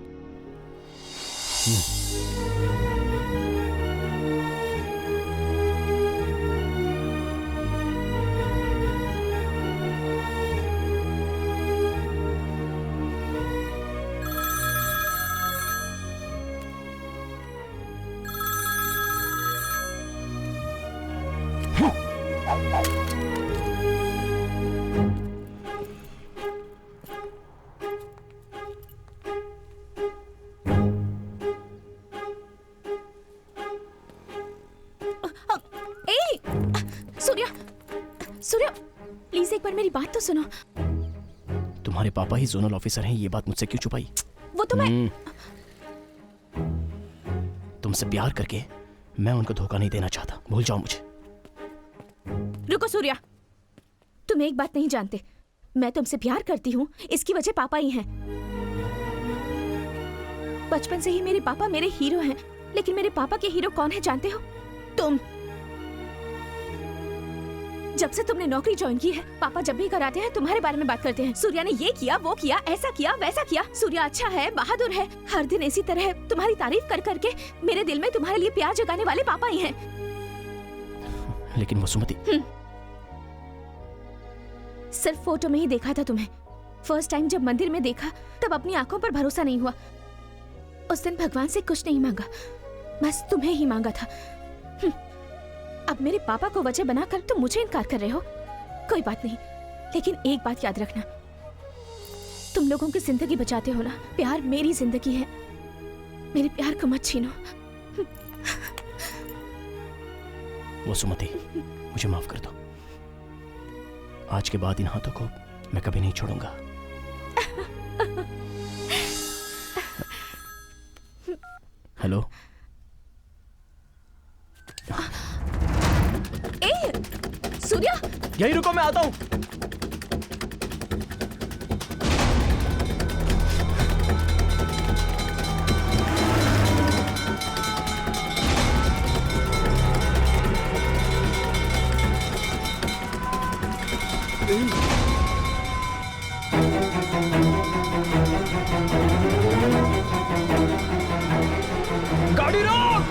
Speaker 4: प्लीज एक बार मेरी बात तो सुनो।
Speaker 3: तुम्हारे पापा ही जोनल ऑफिसर हैं, ये बात मुझसे क्यों छुपाई?
Speaker 4: वो तो मैं
Speaker 3: तुमसे प्यार करके मैं उनको धोखा नहीं देना चाहता, भूल जाओ मुझे।
Speaker 4: रुको सूर्या, तुम एक बात नहीं जानते, मैं तुमसे प्यार करती हूँ, इसकी वजह पापा ही हैं। बचपन से ही मेरे पापा मेरे हीरो हैं, लेकिन मेरे पापा के हीरो कौन है जानते हो? तुम। जब से तुमने नौकरी ज्वाइन की है पापा जब भी घर आते हैं तुम्हारे बारे में बात करते हैं। सूर्या ने ये किया, वो किया, ऐसा किया, वैसा किया। सूर्या अच्छा है, बहादुर है। हर दिन इसी तरह तुम्हारी तारीफ कर करके मेरे दिल में तुम्हारे लिए प्यार जगाने वाले पापा ही हैं।
Speaker 3: लेकिन वसुमती,
Speaker 4: सिर्फ फोटो में ही देखा था तुम्हें। फर्स्ट टाइम जब मंदिर में देखा तब अपनी आंखों पर भरोसा नहीं हुआ। उस दिन भगवान से कुछ नहीं मांगा, बस तुम्हें ही मांगा था। अब मेरे पापा को वजह बनाकर तुम मुझे इनकार कर रहे हो। कोई बात नहीं, लेकिन एक बात याद रखना, तुम लोगों की जिंदगी बचाते हो ना। प्यार मेरी जिंदगी है, मेरे प्यार को मत छीनो।
Speaker 3: वसुमती, मुझे माफ कर दो। आज के बाद इन हाथों को मैं कभी नहीं छोड़ूंगा। हेलो,
Speaker 4: सूर्या,
Speaker 6: यहीं रुको, मैं आता हूँ। गाड़ी रोक!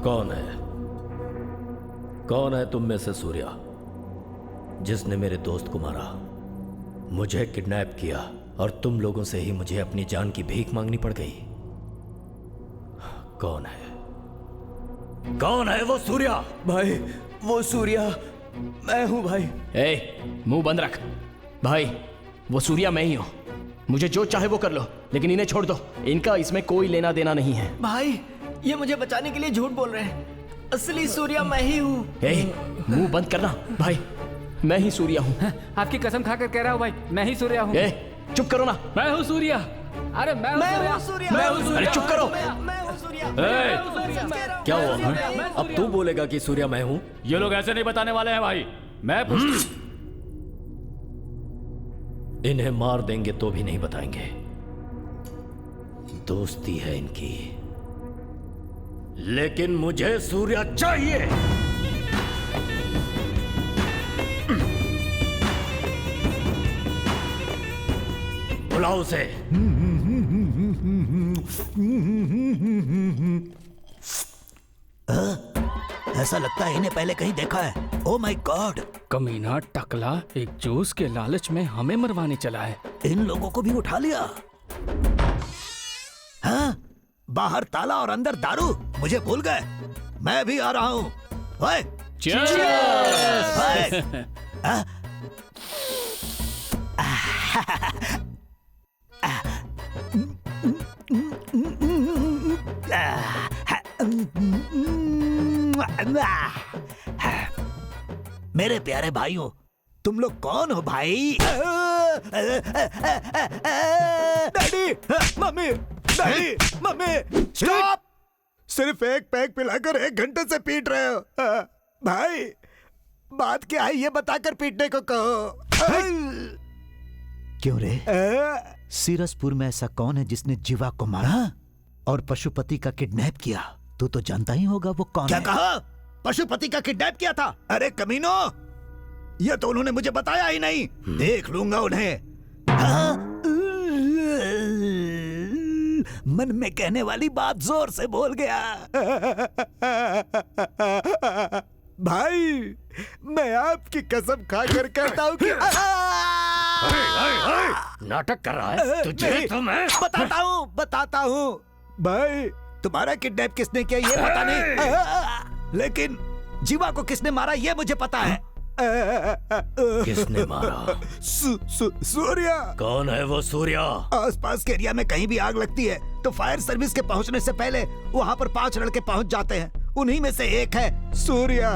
Speaker 12: कौन है? कौन है तुम में से सूर्या जिसने मेरे दोस्त को मारा, मुझे किडनैप किया और तुम लोगों से ही मुझे अपनी जान की भीख मांगनी पड़ गई? कौन है? कौन है वो सूर्या?
Speaker 6: भाई, वो सूर्या मैं हूं भाई।
Speaker 3: मुंह बंद रख भाई। वो सूर्या मैं ही हूं। मुझे जो चाहे वो कर लो, लेकिन इन्हें छोड़ दो। इनका इसमें कोई लेना देना नहीं है।
Speaker 8: भाई, ये मुझे बचाने के लिए झूठ बोल रहे हैं। असली सूर्या मैं ही हूँ।
Speaker 3: मुंह बंद करना भाई, मैं ही सूर्या हूँ।
Speaker 7: आपकी कसम खाकर कह रहा हूँ भाई, मैं ही सूर्या हूँ।
Speaker 3: चुप करो ना।
Speaker 7: मैं हूँ सूर्या। अरे मैं हूँ
Speaker 8: सूर्या।
Speaker 3: मैं हूँ सूर्या। अरे चुप करो।
Speaker 8: मैं हूँ सूर्या।
Speaker 12: क्या हुआ? अब तू बोलेगा कि सूर्या मैं हूँ?
Speaker 7: ये लोग ऐसे नहीं बताने वाले हैं भाई। मैं
Speaker 12: इन्हें मार देंगे तो भी नहीं बताएंगे। दोस्ती है इनकी, लेकिन मुझे सूर्या चाहिए। बुलाओ उसे।
Speaker 1: ऐसा लगता है इन्हें पहले कहीं देखा है। Oh my God!
Speaker 11: कमीना टकला एक जूस के लालच में हमें मरवाने चला है।
Speaker 1: इन लोगों को भी उठा लिया। हाँ? बाहर ताला और अंदर दारू। मुझे भूल गए। मैं भी आ रहा हूँ। ओए! मेरे प्यारे भाइयों, तुम लोग कौन हो भाई?
Speaker 14: Daddy, mummy, daddy, mummy, stop! सिर्फ एक पैक पिलाकर 1 घंटे से पीट रहे हो। भाई, बात क्या है ये बताकर पीटने को कहो।
Speaker 1: क्यों रे? सीरसपुर में ऐसा कौन है जिसने जीवा को मारा और पशुपति का किडनैप किया? तू तो जानता ही होगा वो कौन
Speaker 14: क्या
Speaker 1: है।
Speaker 14: कहा? पशुपति का किडनैप किया था? अरे कमीनो, ये तो उन्होंने मुझे बताया ही नहीं। देख लूंगा उन्हें। हाँ? मन में कहने वाली बात जोर से बोल गया। भाई मैं आपकी कसम खाकर कहता हूँ कि
Speaker 12: नाटक कर रहा है तुझे तो मैं
Speaker 14: बताता हूँ भाई। तुम्हारा किडनैप किसने किया ये पता नहीं, लेकिन जीवा को किसने मारा ये मुझे पता है।
Speaker 12: किसने मारा?
Speaker 14: सूर्या।
Speaker 12: कौन है वो सूर्या?
Speaker 14: आसपास के एरिया में कहीं भी आग लगती है तो फायर सर्विस के पहुंचने से पहले वहां पर 5 लड़के पहुंच जाते हैं। उन्हीं में से एक है सूर्या।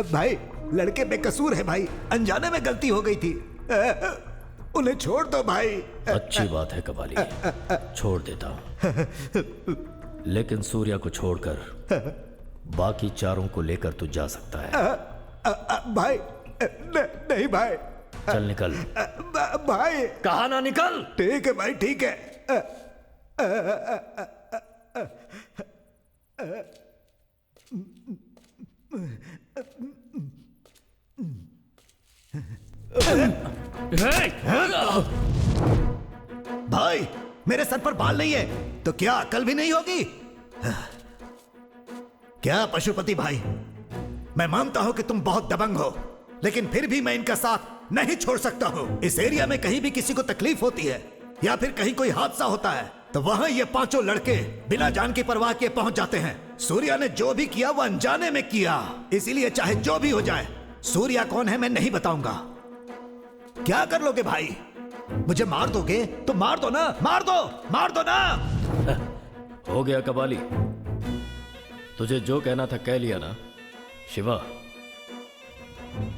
Speaker 14: भाई लड़के बेकसूर है भाई, अनजाने में गलती हो गई थी। उन्हें छोड़ दो भाई।
Speaker 12: अच्छी बात है कबाली, छोड़ देता हूँ, लेकिन सूर्या को छोड़कर बाकी चारों को लेकर तू जा सकता है।
Speaker 14: भाई नहीं भाई।
Speaker 12: चल निकल।
Speaker 14: भाई
Speaker 12: कहा ना निकल।
Speaker 14: ठीक है भाई ठीक है। भाई मेरे सर पर बाल नहीं है तो क्या अकल भी नहीं होगी क्या पशुपति भाई? मैं मानता हूं कि तुम बहुत दबंग हो, लेकिन फिर भी मैं इनका साथ नहीं छोड़ सकता हूं। इस एरिया में कहीं भी किसी को तकलीफ होती है या फिर कहीं कोई हादसा होता है तो वहां ये 5 लड़के बिना जान की परवाह के पहुंच जाते हैं। सूर्या ने जो भी किया वो अनजाने में किया, इसीलिए चाहे जो भी हो जाए सूर्या कौन है मैं नहीं बताऊंगा। क्या कर लोगे भाई? मुझे मार दोगे तो मार दो ना, मार दो ना।
Speaker 12: हो गया कबाली, तुझे जो कहना था कह लिया ना। शिवा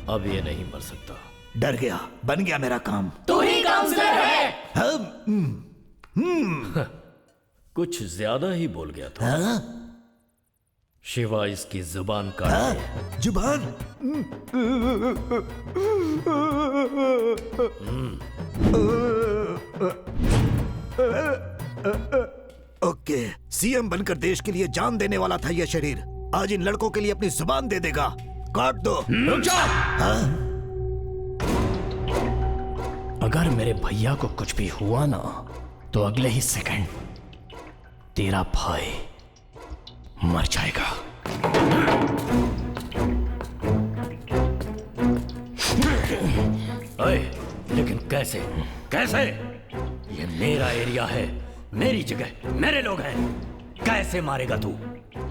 Speaker 12: अब ये नहीं मर सकता।
Speaker 14: डर गया, बन गया मेरा काम।
Speaker 5: तू ही काउंसलर है।
Speaker 12: कुछ ज्यादा ही बोल गया था। शिवा इसकी जुबान काट दे।
Speaker 14: जुबान? ओके, सीएम बनकर देश के लिए जान देने वाला था यह शरीर, आज इन लड़कों के लिए अपनी जुबान दे देगा। काट दो।
Speaker 3: रुक जाओ। अगर मेरे भैया को कुछ भी हुआ ना तो अगले ही सेकंड तेरा भाई मर जाएगा।
Speaker 12: अरे लेकिन कैसे? ये मेरा एरिया है, मेरी जगह, मेरे लोग हैं, कैसे मारेगा तू?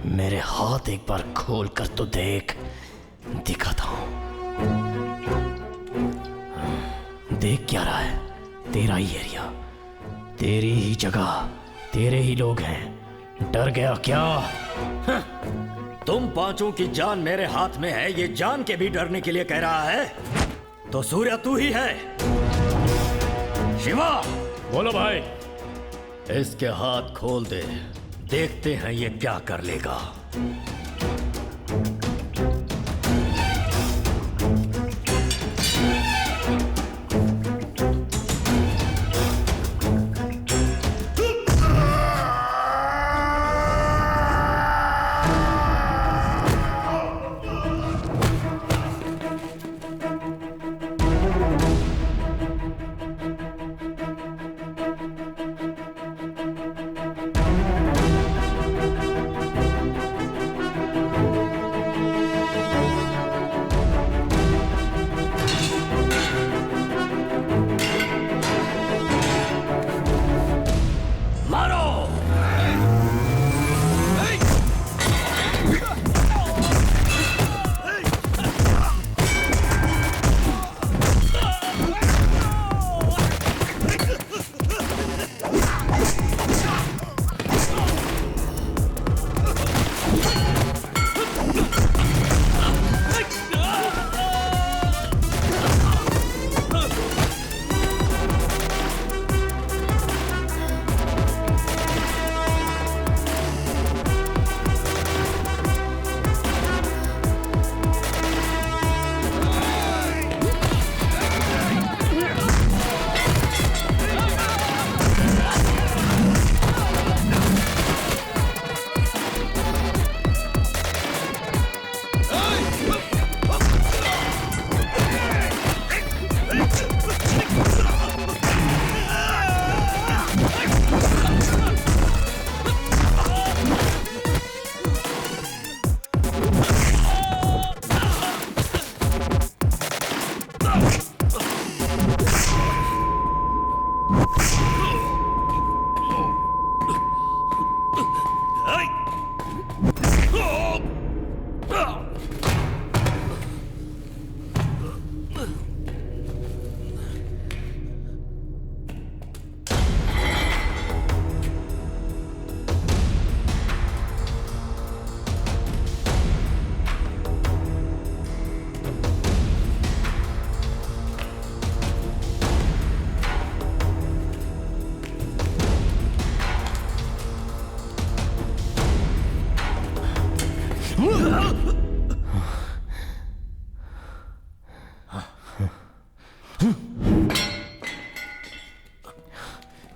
Speaker 3: मेरे हाथ एक बार खोल कर तो देख, दिखाता हूं। देख क्या रहा है? तेरा ही एरिया, तेरी ही जगह, तेरे ही लोग हैं। डर गया क्या?
Speaker 12: तुम 5 की जान मेरे हाथ में है, ये जान के भी डरने के लिए कह रहा है? तो सूर्या तू ही है। शिवा
Speaker 10: बोलो भाई।
Speaker 12: इसके हाथ खोल दे, देखते हैं ये क्या कर लेगा।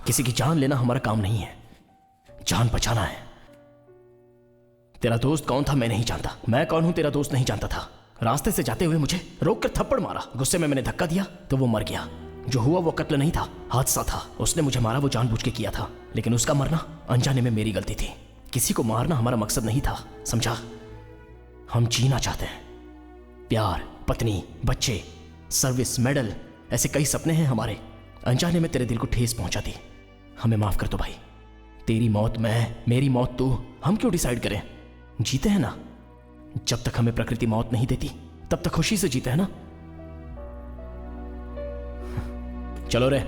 Speaker 3: किसी की जान लेना हमारा काम नहीं है, जान बचाना है। तेरा दोस्त कौन था मैं नहीं जानता, मैं कौन हूं तेरा दोस्त नहीं जानता था। रास्ते से जाते हुए मुझे रोककर थप्पड़ मारा, गुस्से में मैंने धक्का दिया तो वो मर गया। जो हुआ वो कत्ल नहीं था, हादसा था। उसने मुझे मारा वो जानबूझ के किया था, लेकिन उसका मरना अनजाने में मेरी गलती थी। किसी को मारना हमारा मकसद नहीं था, समझा? हम जीना चाहते हैं। प्यार, पत्नी, बच्चे, सर्विस, मेडल, ऐसे कई सपने हैं हमारे। अनजाने में तेरे दिल को ठेस पहुंचा दी, हमें माफ कर दो भाई। तेरी मौत मैं, मेरी मौत तू, हम क्यों डिसाइड करें? जीते हैं ना, जब तक हमें प्रकृति मौत नहीं देती तब तक खुशी से जीते हैं ना। चलो रे।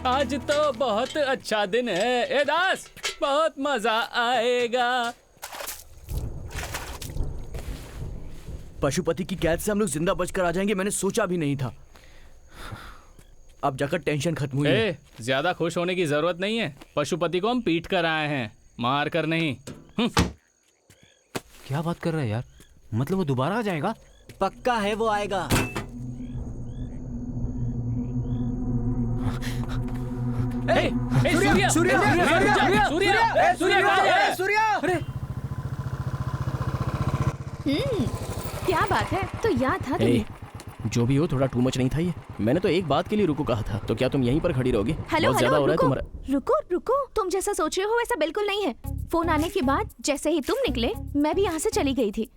Speaker 7: आज तो बहुत अच्छा दिन है ए दास, बहुत मजा आएगा।
Speaker 6: पशुपति की कैद से हम लोग जिंदा बचकर आ जाएंगे, मैंने सोचा भी नहीं था। अब जाकर टेंशन खत्म हुई है।
Speaker 7: ज्यादा खुश होने की जरूरत नहीं है, पशुपति को हम पीट कर आए हैं, मार कर नहीं।
Speaker 2: क्या बात कर रहा है यार? मतलब वो दोबारा आ जाएगा?
Speaker 8: पक्का है वो आएगा।
Speaker 7: सूर्या, सूर्या, सूर्या, सूर्या, सूर्या,
Speaker 8: सूर्या।
Speaker 4: क्या बात है, तो याद था तुम्हें।
Speaker 3: जो भी हो, थोड़ा टू मच नहीं था ये? मैंने तो एक बात के लिए रुको कहा था, तो क्या तुम यहीं पर खड़ी रहोगे?
Speaker 4: हेलो
Speaker 3: बहुत ज्यादा हो रहा है तुम्हारा।
Speaker 4: रुको रुको, तुम जैसा सोच रहे हो वैसा बिल्कुल नहीं है। फोन आने के बाद जैसे ही तुम निकले मैं भी यहाँ से चली गई थी।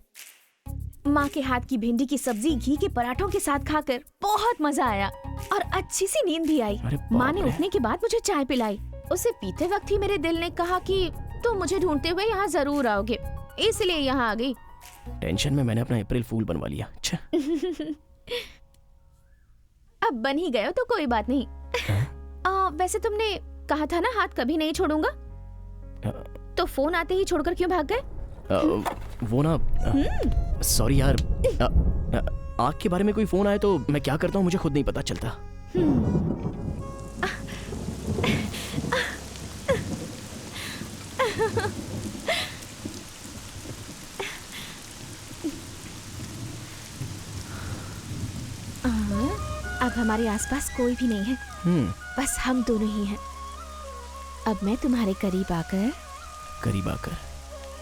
Speaker 4: माँ के हाथ की भिंडी की सब्जी घी के पराठों के साथ खाकर बहुत मजा आया और अच्छी सी नींद भी आई। माँ ने उठने के बाद मुझे चाय पिलाई। उसे पीते वक्त ही मेरे दिल ने कहा कि तुम मुझे ढूंढते हुए यहाँ जरूर आओगे, इसलिए यहाँ आ गई।
Speaker 3: टेंशन में मैंने अपना अप्रैल फूल बनवा लिया। अच्छा।
Speaker 4: अब बन ही गए हो तो कोई बात नहीं। वैसे तुमने कहा था ना हाथ कभी नहीं छोड़ूंगा, तो फोन आते ही छोड़कर क्यों भाग गए?
Speaker 3: वो ना, सॉरी यार, आग के बारे में कोई फोन आए तो मैं क्या करता हूँ मुझे खुद नहीं पता चलता।
Speaker 4: अब हमारे आसपास कोई भी नहीं है, बस हम दोनों ही हैं। अब मैं तुम्हारे करीब आकर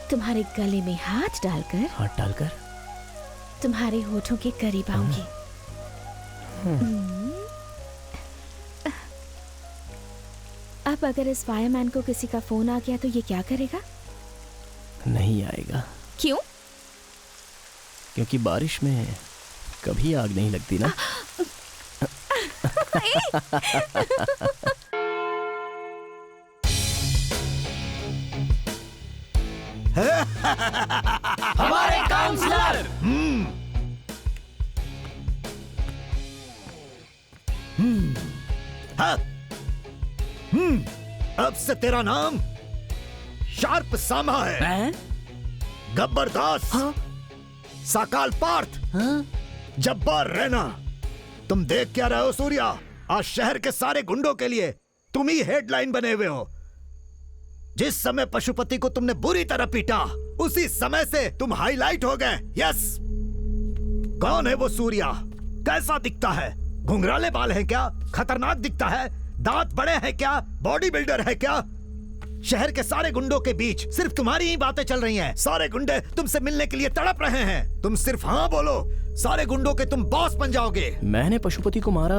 Speaker 4: तुम्हारे गले में हाथ डालकर तुम्हारे होठों के करीब आऊंगी। अब अगर इस फायरमैन को किसी का फोन आ गया तो ये क्या करेगा?
Speaker 3: नहीं आएगा।
Speaker 4: क्यों?
Speaker 3: क्योंकि बारिश में कभी आग नहीं लगती ना।
Speaker 8: हमारे काउंसलर।
Speaker 14: अब से तेरा नाम शार्प सामा है। गब्बर दास, साकाल पार्थ, जब्बार रैना। तुम देख क्या रहे हो सूर्या? आज शहर के सारे गुंडों के लिए तुम ही हेडलाइन बने हुए हो। जिस समय पशुपति को तुमने बुरी तरह पीटा, उसी समय से तुम हाईलाइट हो गए। यस। कौन है वो सूर्या? कैसा दिखता है? घुंघराले बाल हैं क्या? खतरनाक दिखता है? दांत बड़े हैं क्या? बॉडी बिल्डर है क्या? शहर के सारे गुंडों के बीच सिर्फ तुम्हारी ही बातें चल रही हैं। सारे गुंडे तुमसे मिलने के लिए तड़प रहे हैं। तुम सिर्फ हाँ बोलो, सारे गुंडों के तुम बॉस बन जाओगे।
Speaker 3: मैंने पशुपति को मारा,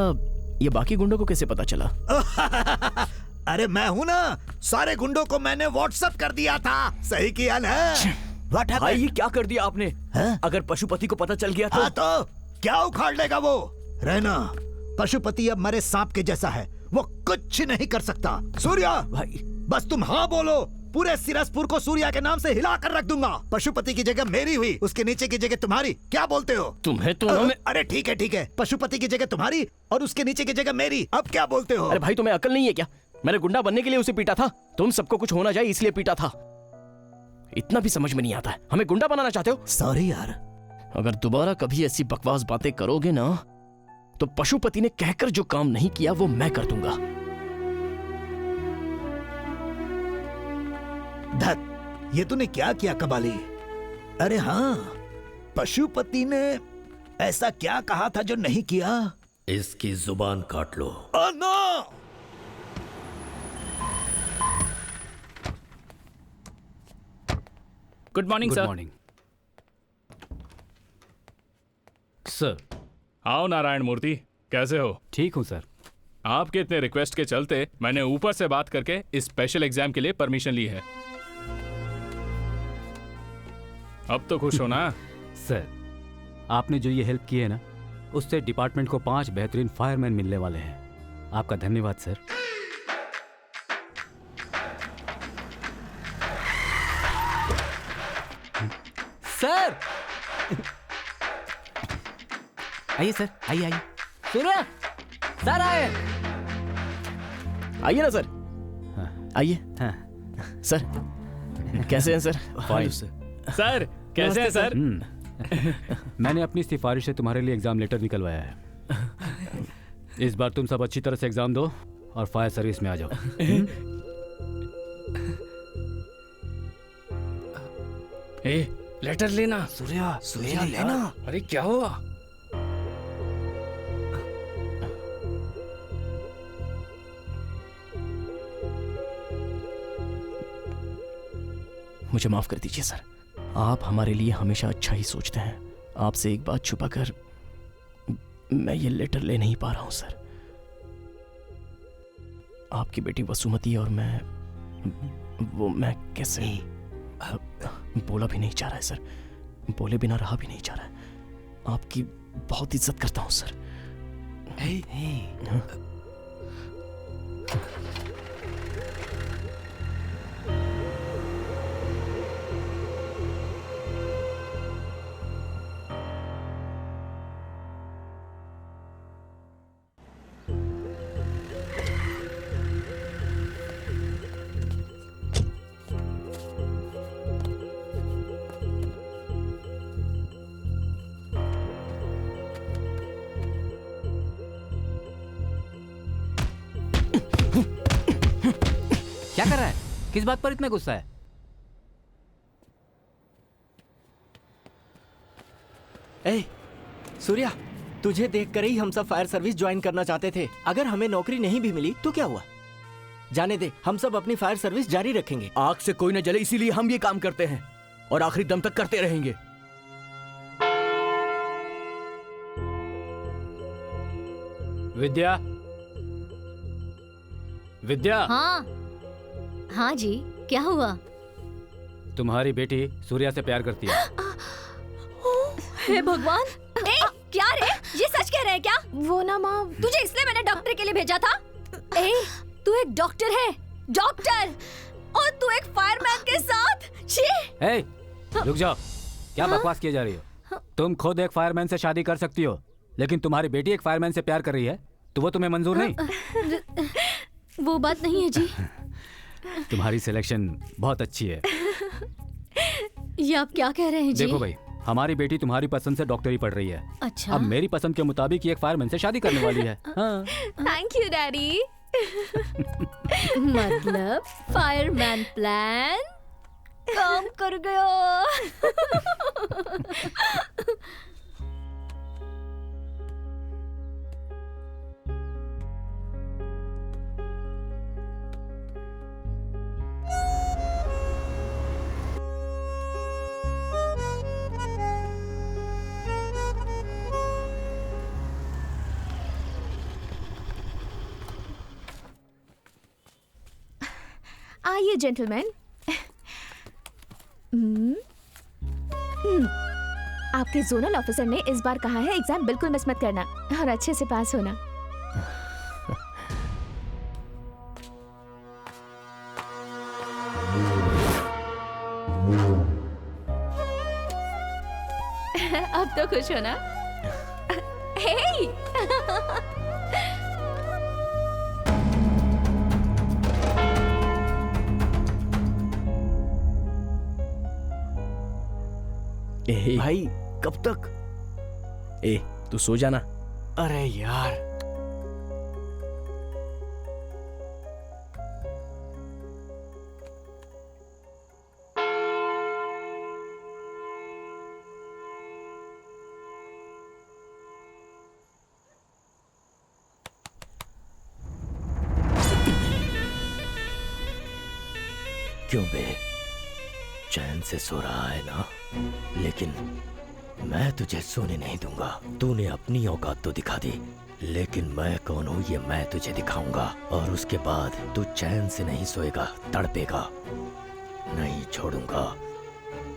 Speaker 3: ये बाकी गुंडों को कैसे पता चला?
Speaker 14: अरे मैं हूं ना, सारे गुंडों को मैंने व्हाट्सएप कर दिया था। सही किया ना?
Speaker 6: भाई ये क्या कर दिया आपने? अगर पशुपति को पता चल गया
Speaker 14: तो क्या उखाड़ लेगा वो? रहना, पशुपति अब मरे सांप के जैसा है। वो कुछ नहीं कर सकता। सूर्या
Speaker 6: भाई
Speaker 14: बस तुम हाँ बोलो, पूरे सिरसपुर को सूर्या के नाम से हिला कर रख दूंगा। पशुपति की जगह मेरी हुई, उसके नीचे की जगह तुम्हारी। क्या बोलते हो?
Speaker 3: तुम्हें तो
Speaker 14: अरे ठीक है, पशुपति की जगह तुम्हारी और उसके नीचे की जगह मेरी। अब क्या बोलते हो?
Speaker 3: अरे भाई तुम्हें अकल नहीं है क्या? मैंने गुंडा बनने के लिए उसे पीटा था, तुम सबको कुछ होना चाहिए इसलिए पीटा था। इतना भी समझ में नहीं आता है, हमें गुंडा बनाना चाहते हो?
Speaker 14: सॉरी यार।
Speaker 3: अगर दोबारा कभी ऐसी बकवास बातें करोगे ना तो पशुपति ने कहकर जो काम नहीं किया वो मैं कर दूंगा।
Speaker 14: धत, ये तूने क्या किया कबाली? अरे हाँ, पशुपति ने ऐसा क्या कहा था जो नहीं किया?
Speaker 12: इसकी जुबान काट लो।
Speaker 14: No!
Speaker 10: Good morning sir.
Speaker 2: Good morning sir.
Speaker 10: आओ नारायण मूर्ति, कैसे हो?
Speaker 2: ठीक हूँ सर।
Speaker 10: आपके इतने रिक्वेस्ट के चलते मैंने ऊपर से बात करके इस स्पेशल एग्जाम के लिए परमिशन ली है। अब तो खुश हो ना?
Speaker 2: सर, आपने जो ये हेल्प की है ना, उससे डिपार्टमेंट को 5 बेहतरीन फायरमैन मिलने वाले हैं। आपका धन्यवाद सर।
Speaker 7: सर आइए सर, आइए। सूर्या सर आए।
Speaker 3: आइए ना सर। आइए। सर कैसे हैं सर?
Speaker 2: फाइन
Speaker 10: सर कैसे हैं सर?
Speaker 2: मैंने अपनी सिफारिश से तुम्हारे लिए एग्जाम लेटर निकलवाया है। इस बार तुम सब अच्छी तरह से एग्जाम दो और फायर सर्विस में आ जाओ।
Speaker 10: लेटर लेना।
Speaker 14: सूर्या लेना।
Speaker 10: अरे क्या हुआ?
Speaker 3: मुझे माफ कर दीजिए सर, आप हमारे लिए हमेशा अच्छा ही सोचते हैं। आपसे एक बात छुपाकर मैं ये लेटर ले नहीं पा रहा हूं सर। आपकी बेटी वसुमती और मैं कैसे बोला भी नहीं चाह रहा है सर, बोले बिना रहा भी नहीं चाह रहा है। आपकी बहुत इज्जत करता हूं सर।
Speaker 7: क्या कर रहा है? किस बात पर इतना गुस्सा है?
Speaker 3: ए, सूर्या, तुझे देखकर ही हम सब फायर सर्विस ज्वाइन करना चाहते थे। अगर हमें नौकरी नहीं भी मिली तो क्या हुआ? जाने दे, हम सब अपनी फायर सर्विस जारी रखेंगे।
Speaker 6: आग से कोई न जले, इसीलिए हम ये काम करते हैं और आखिरी दम तक करते रहेंगे।
Speaker 2: विद्या, विद्या।
Speaker 5: हाँ जी, क्या हुआ?
Speaker 2: तुम्हारी बेटी सूर्या से प्यार करती है।
Speaker 5: हे भगवान! क्या रे? ये सच कह रहे हैं क्या?
Speaker 4: वो ना माँ,
Speaker 5: तुझे इसलिए मैंने डॉक्टर के लिए भेजा था? तू एक डॉक्टर है, डॉक्टर, और तू एक फायरमैन के साथ? छी!
Speaker 2: रुक जाओ, क्या बकवास किए जा रही हो? तुम खुद एक फायरमैन से शादी कर सकती हो, लेकिन तुम्हारी बेटी एक फायरमैन से प्यार कर रही है तो वो तुम्हें मंजूर नहीं?
Speaker 5: वो बात नहीं है जी।
Speaker 2: तुम्हारी सिलेक्शन बहुत अच्छी है।
Speaker 5: ये आप क्या कह रहे हैं जी?
Speaker 2: देखो भाई, हमारी बेटी तुम्हारी पसंद से डॉक्टरी पढ़ रही है।
Speaker 5: अच्छा।
Speaker 2: अब मेरी पसंद के मुताबिक एक फायरमैन से शादी करने वाली है। हाँ।
Speaker 4: Thank you daddy.
Speaker 5: मतलब फायरमैन प्लान काम कर गया।
Speaker 4: आइए जेंटलमैन। आपके जोनल ऑफिसर ने इस बार कहा है एग्जाम बिल्कुल मिस मत करना और अच्छे से पास होना। तो खुश हो ना? हे!
Speaker 3: भाई कब तक? तू सो जाना।
Speaker 13: अरे यार,
Speaker 12: क्यों बे, चैन से सो रहा है ना? लेकिन मैं तुझे सोने नहीं दूंगा। तूने अपनी औकात तो दिखा दी, लेकिन मैं कौन हूँ ये मैं तुझे दिखाऊंगा। और उसके बाद तू चैन से नहीं सोएगा, तड़पेगा। नहीं छोड़ूंगा,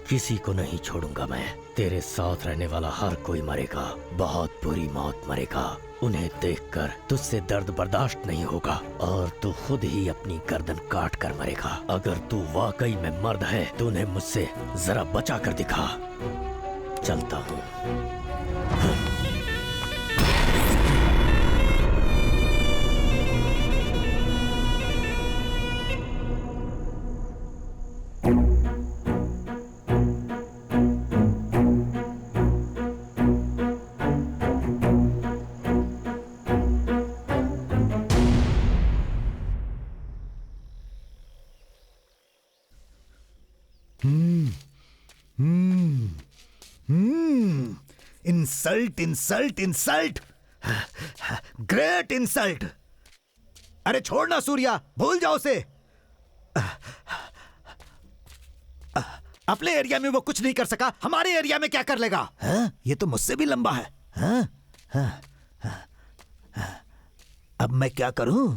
Speaker 12: किसी को नहीं छोड़ूंगा मैं। तेरे साथ रहने वाला हर कोई मरेगा, बहुत बुरी मौत मरेगा। उन्हें देखकर तुझसे दर्द बर्दाश्त नहीं होगा और तू खुद ही अपनी गर्दन काट कर मरेगा। अगर तू वाकई में मर्द है तो उन्हें मुझसे जरा बचा कर दिखा। चलता हूँ।
Speaker 14: Insult insult insult, great insult. अरे छोड़ना सूर्या, भूल जाओ उसे। अपने एरिया में वो कुछ नहीं कर सका, हमारे एरिया में क्या कर लेगा? ये तो मुझसे भी लंबा है। अब मैं क्या करूं?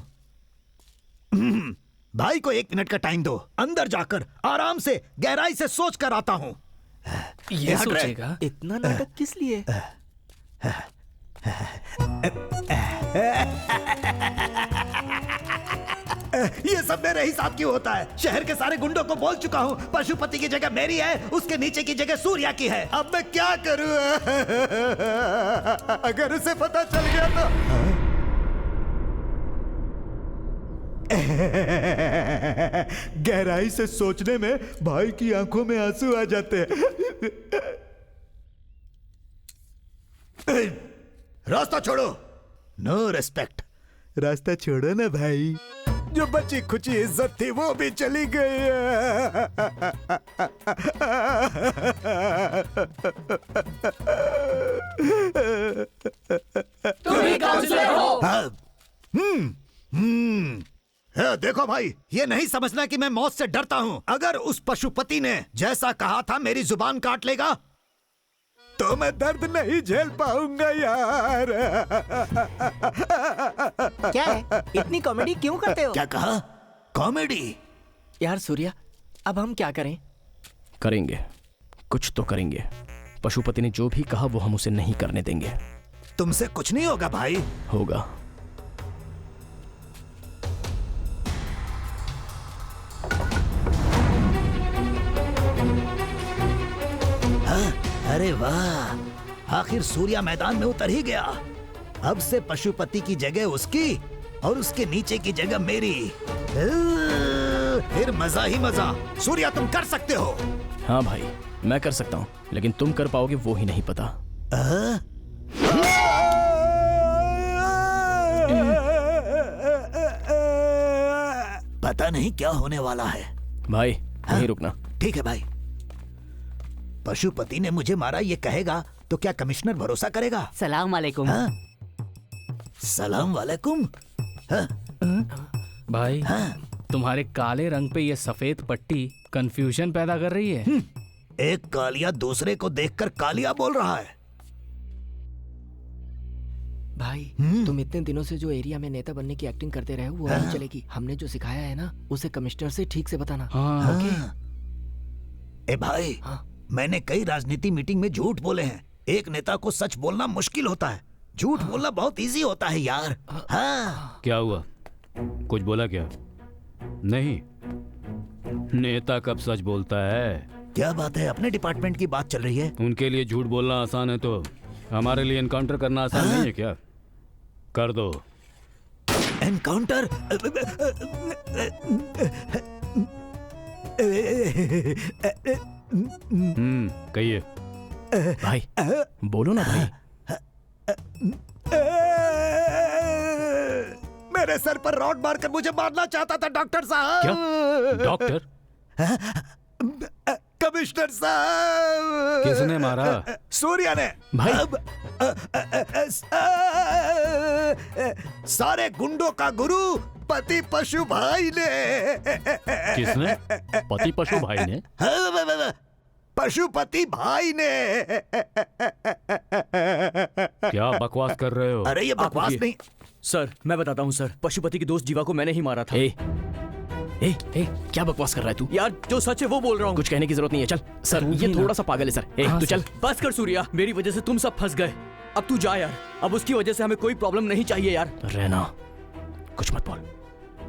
Speaker 14: भाई को 1 मिनट का टाइम दो, अंदर जाकर आराम से गहराई से सोच कर आता हूं।
Speaker 3: ये सोचेगा इतना नाटक किस लिए?
Speaker 14: ये सब मेरे हिसाब क्यों होता है? शहर के सारे गुंडों को बोल चुका हूँ, पशुपति की जगह मेरी है, उसके नीचे की जगह सूर्या की है। अब मैं क्या करूँ? अगर उसे पता चल गया तो गहराई से सोचने में भाई की आंखों में आंसू आ जाते हैं। रास्ता छोड़ो। No respect. रास्ता छोड़ो ना भाई। जो बची खुची इज्जत थी वो भी चली गई है।
Speaker 8: तुम भी काउंसलर हो।
Speaker 14: देखो भाई, ये नहीं समझना कि मैं मौत से डरता हूं। अगर उस पशुपति ने जैसा कहा था मेरी जुबान काट लेगा तो मैं दर्द नहीं झेल पाऊंगा यार।
Speaker 13: क्या है? इतनी कॉमेडी क्यों करते हो?
Speaker 14: क्या कहा? कॉमेडी?
Speaker 13: यार सूर्या, अब हम क्या करें?
Speaker 3: करेंगे, कुछ तो करेंगे। पशुपति ने जो भी कहा वो हम उसे नहीं करने देंगे।
Speaker 14: तुमसे कुछ नहीं होगा भाई।
Speaker 3: होगा।
Speaker 14: अरे वाह, आखिर सूर्या मैदान में उतर ही गया। अब से पशुपति की जगह उसकी और उसके नीचे की जगह मेरी। फिर मजा ही मजा। सूर्या, तुम कर सकते हो।
Speaker 3: हाँ भाई, मैं कर सकता हूँ, लेकिन तुम कर पाओगे वो ही नहीं पता।
Speaker 14: पता नहीं क्या होने वाला है
Speaker 3: भाई। नहीं रुकना।
Speaker 14: ठीक है भाई। पशुपति ने मुझे मारा ये कहेगा तो क्या कमिश्नर भरोसा करेगा?
Speaker 15: सलाम वालेकुम।
Speaker 14: सलाम वालेकुम।
Speaker 11: भाई, तुम्हारे काले रंग पे ये सफेद पट्टी कंफ्यूजन पैदा कर रही है।
Speaker 14: एक कालिया दूसरे को देखकर कालिया बोल रहा है।
Speaker 13: भाई, तुम इतने दिनों से जो एरिया में नेता बनने की एक्टिंग करते रहे हो वो नहीं चलेगी। हमने जो सिखाया है ना उसे कमिश्नर से ठीक से बताना।
Speaker 14: ए भाई, मैंने कई राजनीति मीटिंग में झूठ बोले हैं। एक नेता को सच बोलना मुश्किल होता है, झूठ बोलना बहुत इजी होता है यार।
Speaker 2: क्या हुआ? कुछ बोला क्या? नहीं, नेता कब सच बोलता है?
Speaker 14: क्या बात है, अपने डिपार्टमेंट की बात चल रही है।
Speaker 2: उनके लिए झूठ बोलना आसान है तो हमारे लिए एनकाउंटर करना आसान नहीं है क्या? कर दो।
Speaker 14: एनकाउंटर?
Speaker 2: कहिए
Speaker 3: भाई, बोलो ना भाई।
Speaker 14: मेरे सर पर रॉड मारकर मुझे मारना चाहता था डॉक्टर साहब।
Speaker 2: क्या? डॉक्टर?
Speaker 14: कमिश्नर साहब।
Speaker 2: किसने मारा?
Speaker 14: सूर्या ने।
Speaker 3: भाई
Speaker 14: सारे गुंडों का गुरु पति पशु भाई ने।
Speaker 2: किसने? पति पशु भाई ने?
Speaker 14: पशुपति भाई ने।
Speaker 2: क्या बकवास कर रहे हो?
Speaker 14: अरे ये बकवास नहीं।
Speaker 6: सर मैं बताता हूँ सर, पशुपति की दोस्त जीवा को मैंने ही मारा था।
Speaker 3: ए, क्या बकवास कर रहा है तू?
Speaker 6: यार जो सच है वो बोल रहा हूँ।
Speaker 3: कुछ कहने की जरूरत नहीं है, चल। सर ये थोड़ा सा पागल है सर। तू चल।
Speaker 6: बस कर सूर्या, मेरी वजह से तुम सब फंस गए। अब तू जा यार, अब उसकी वजह से हमें कोई प्रॉब्लम नहीं चाहिए यार।
Speaker 3: रहना, कुछ मत बोल।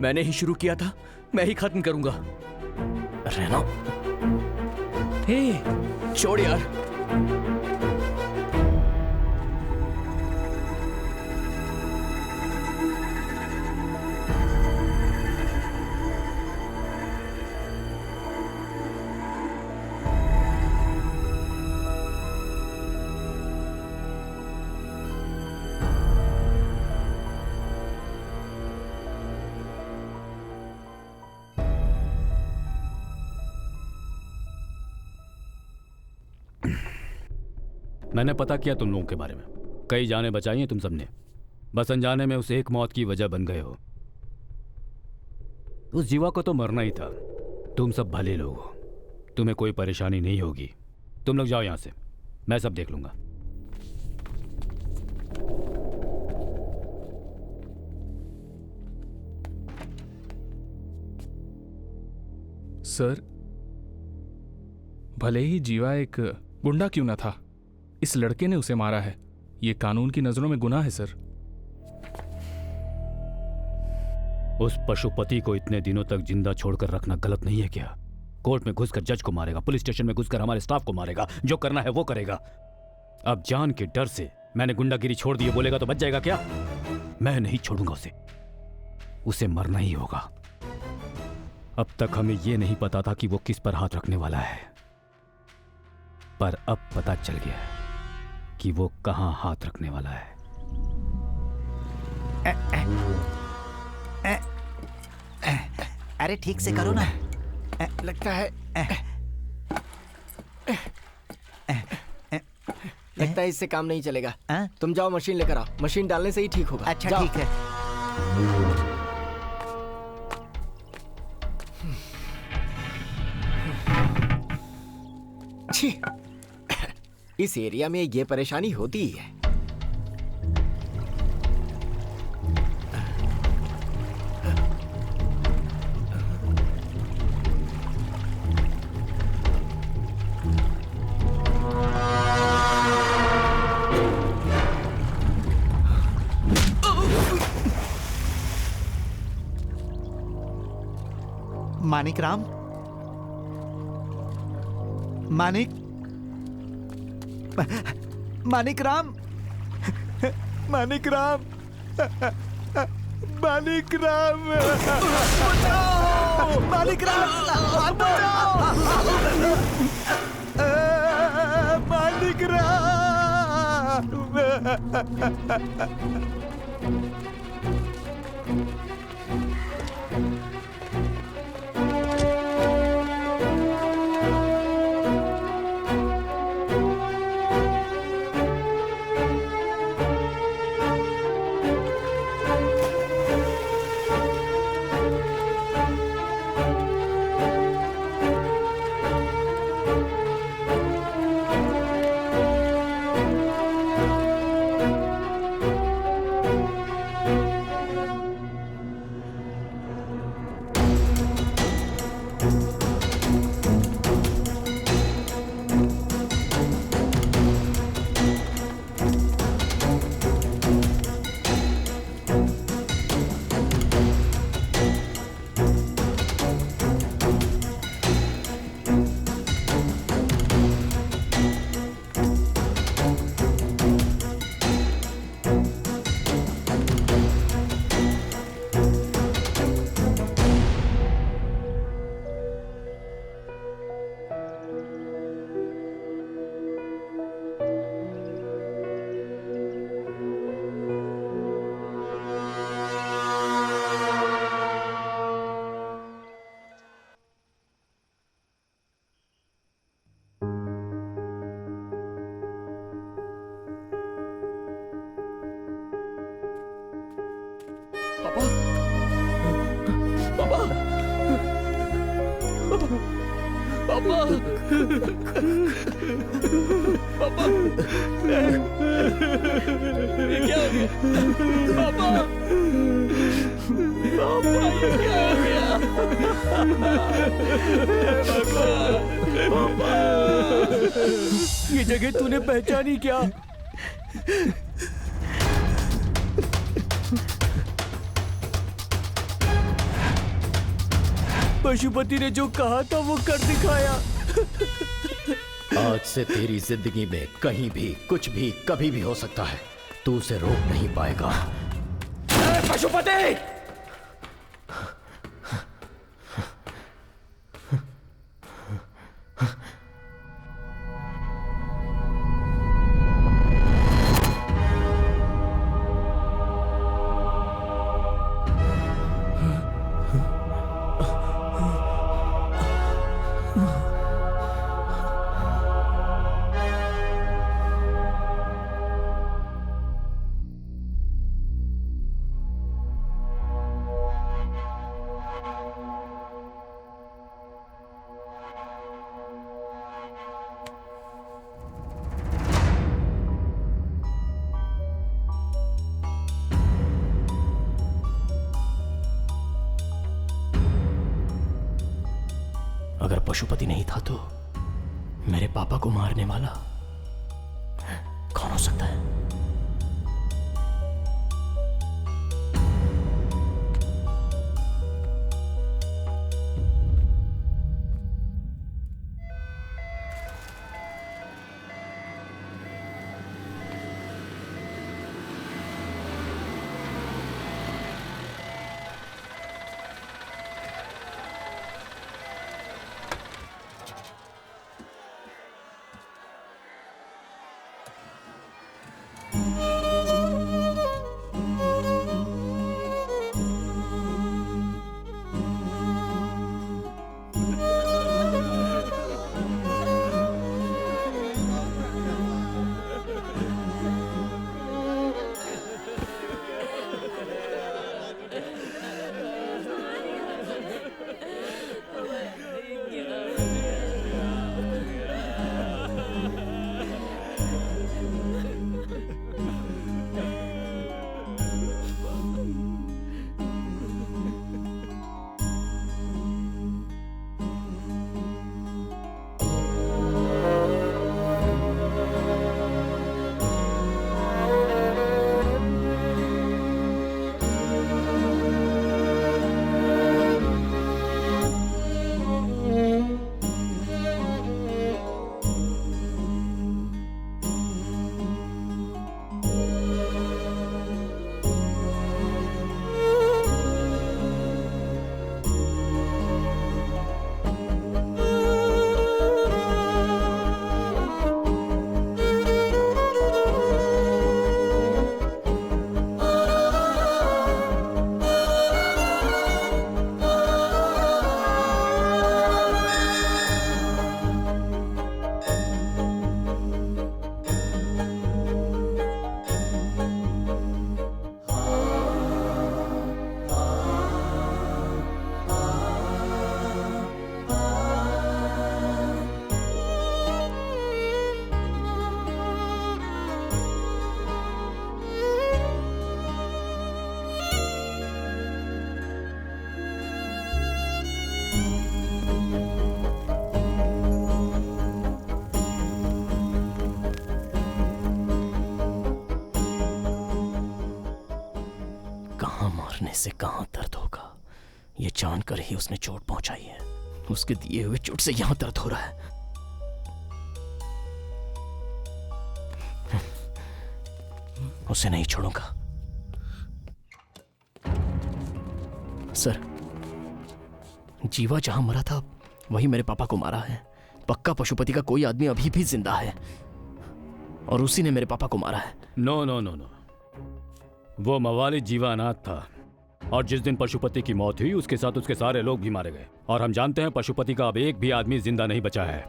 Speaker 6: मैंने ही शुरू किया था, मैं ही खत्म करूंगा।
Speaker 3: रहना,
Speaker 6: छोड़ यार।
Speaker 2: मैंने पता किया तुम लोगों के बारे में, कई जानें बचाई हैं तुम सबने, बस अनजाने में उस एक मौत की वजह बन गए हो। उस जीवा को तो मरना ही था। तुम सब भले लोग हो, तुम्हें कोई परेशानी नहीं होगी। तुम लोग जाओ यहां से, मैं सब देख लूंगा।
Speaker 15: सर, भले ही जीवा एक गुंडा क्यों ना था, इस लड़के ने उसे मारा है। ये कानून की नजरों में गुनाह है सर।
Speaker 2: उस पशुपति को इतने दिनों तक जिंदा छोड़कर रखना गलत नहीं है क्या? कोर्ट में घुसकर जज को मारेगा, पुलिस स्टेशन में घुसकर हमारे स्टाफ को मारेगा, जो करना है वो करेगा। अब जान के डर से मैंने गुंडागिरी छोड़ दी बोलेगा तो बच जाएगा क्या? मैं नहीं छोड़ूंगा उसे मरना ही होगा। अब तक हमें यह नहीं पता था कि वो किस पर हाथ रखने वाला है, पर अब पता चल गया है कि वो कहां हाथ रखने वाला है।
Speaker 1: अरे ठीक से करो ना।
Speaker 13: लगता है इससे काम नहीं चलेगा। तुम जाओ मशीन लेकर आओ, मशीन डालने से ही ठीक होगा।
Speaker 1: अच्छा ठीक है।
Speaker 13: इस एरिया में ये परेशानी होती ही है।
Speaker 14: मानिक राम, मानिक राम, मानिक राम, मानिक राम, मानिक राम, मानिक राम।
Speaker 6: पापा पापा ये क्या हो गया? पापा पापा ये क्या हो गया? पापा ये जगह तूने पहचानी क्या? पशुपति ने जो कहा था वो कर दिखाया।
Speaker 3: आज से तेरी जिंदगी में कहीं भी कुछ भी कभी भी हो सकता है, तू उसे रोक नहीं पाएगा।
Speaker 6: पशुपति!
Speaker 3: अगर पशुपति नहीं था तो मेरे पापा को मारने वाला कौन हो सकता है? से कहां दर्द होगा ये जानकर ही उसने चोट पहुंचाई है। उसके दिए हुए चोट से यहां दर्द हो रहा है। उसे नहीं छोड़ूंगा। सर, जीवा जहां मरा था वही मेरे पापा को मारा है। पक्का पशुपति का कोई आदमी अभी भी जिंदा है और उसी ने मेरे पापा को मारा है।
Speaker 2: नो नो नो नो, वो मवाली जीवा अनाथ था और जिस दिन पशुपति की मौत हुई उसके साथ उसके सारे लोग भी मारे गए। और हम जानते हैं पशुपति का अब एक भी आदमी जिंदा नहीं बचा है।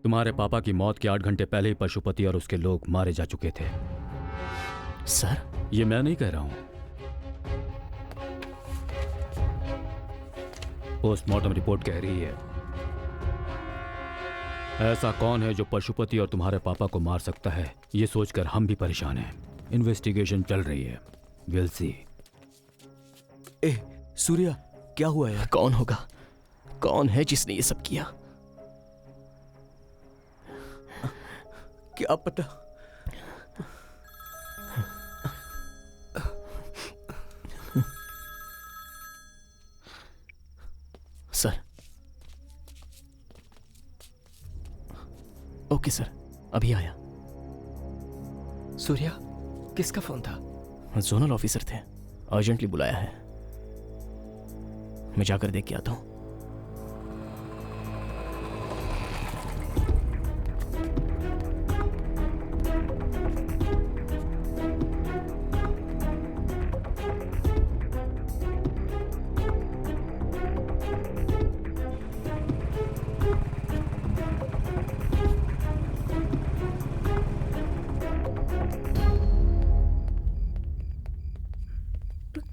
Speaker 2: तुम्हारे पापा की मौत के 8 घंटे पहले ही पशुपति और उसके लोग मारे जा चुके थे।
Speaker 3: सर,
Speaker 2: ये मैं नहीं कह रहा हूं, पोस्टमार्टम रिपोर्ट कह रही है ऐसा कौन है जो पशुपति और तुम्हारे पापा को मार सकता है, ये सोचकर हम भी परेशान हैं। इन्वेस्टिगेशन चल रही है, विल सी।
Speaker 6: ए सूर्या, क्या हुआ यार?
Speaker 3: कौन होगा? कौन है जिसने ये सब किया?
Speaker 6: क्या पता।
Speaker 3: सर। ओके सर, अभी आया।
Speaker 13: सूर्या, किसका फोन था?
Speaker 3: जोनल ऑफिसर थे, अर्जेंटली बुलाया है। मैं जाकर देख के आता हूं।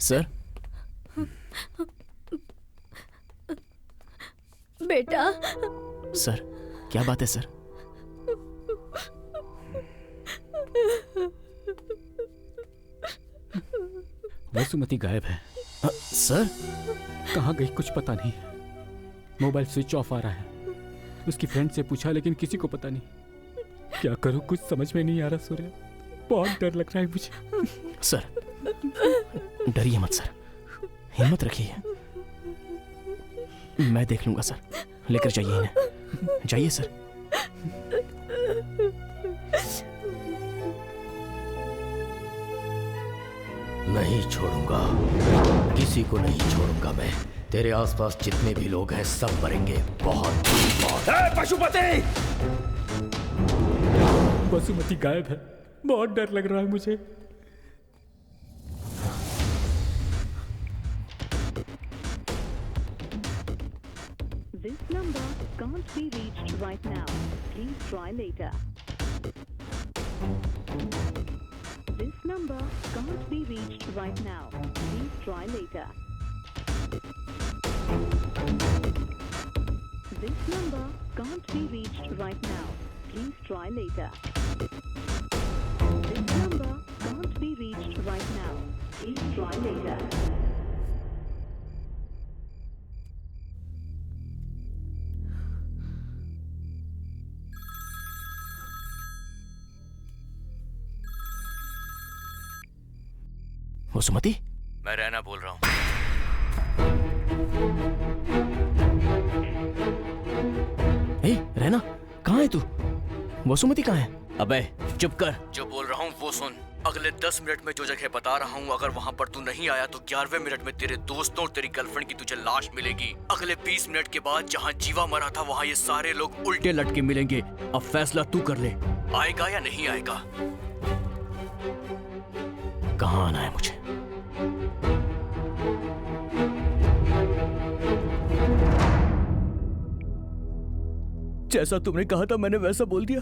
Speaker 3: सर।
Speaker 5: बेटा।
Speaker 3: सर, क्या बात है सर?
Speaker 2: वसुमती गायब है।
Speaker 3: सर?
Speaker 2: कहाँ गई कुछ पता नहीं। मोबाइल स्विच ऑफ आ रहा है। उसकी फ्रेंड से पूछा लेकिन किसी को पता नहीं। क्या करूं, कुछ समझ में नहीं आ रहा सूर्य। बहुत डर लग रहा है मुझे।
Speaker 3: सर, डरिए मत सर, हिम्मत रखिए। मैं देख लूंगा सर। लेकर जाइए इन्हें। जाइए सर।
Speaker 12: नहीं छोड़ूंगा, किसी को नहीं छोड़ूंगा मैं। तेरे आसपास जितने भी लोग हैं सब मरेंगे। बहुत बहुत।
Speaker 2: पशुपति! वसुमती गायब है। बहुत डर लग रहा है मुझे।
Speaker 16: This number can't be reached right now. Please try later. This number can't be reached right now. Please try later. This number can't be reached right now. Please try later. This number can't be reached right now. Please try later.
Speaker 3: Vasumati?
Speaker 12: मैं रैना बोल रहा हूँ।
Speaker 3: ए, रैना, कहाँ है तू? वसुमती कहाँ है?
Speaker 6: अबे चुप कर।
Speaker 12: जो बोल रहा हूँ वो सुन। अगले 10 मिनट में जो जगह बता रहा हूँ, अगर वहाँ पर तू नहीं आया तो 11वें मिनट में तेरे दोस्तों और तेरी गर्लफ्रेंड की तुझे लाश मिलेगी। अगले 20 मिनट के बाद जहाँ जीवा मरा था वहाँ ये सारे लोग
Speaker 6: उल्टे लटके मिलेंगे। अब फैसला तू कर ले,
Speaker 12: आएगा या नहीं आएगा।
Speaker 3: कहाँ आना है मुझे?
Speaker 6: जैसा तुमने कहा था मैंने वैसा बोल दिया।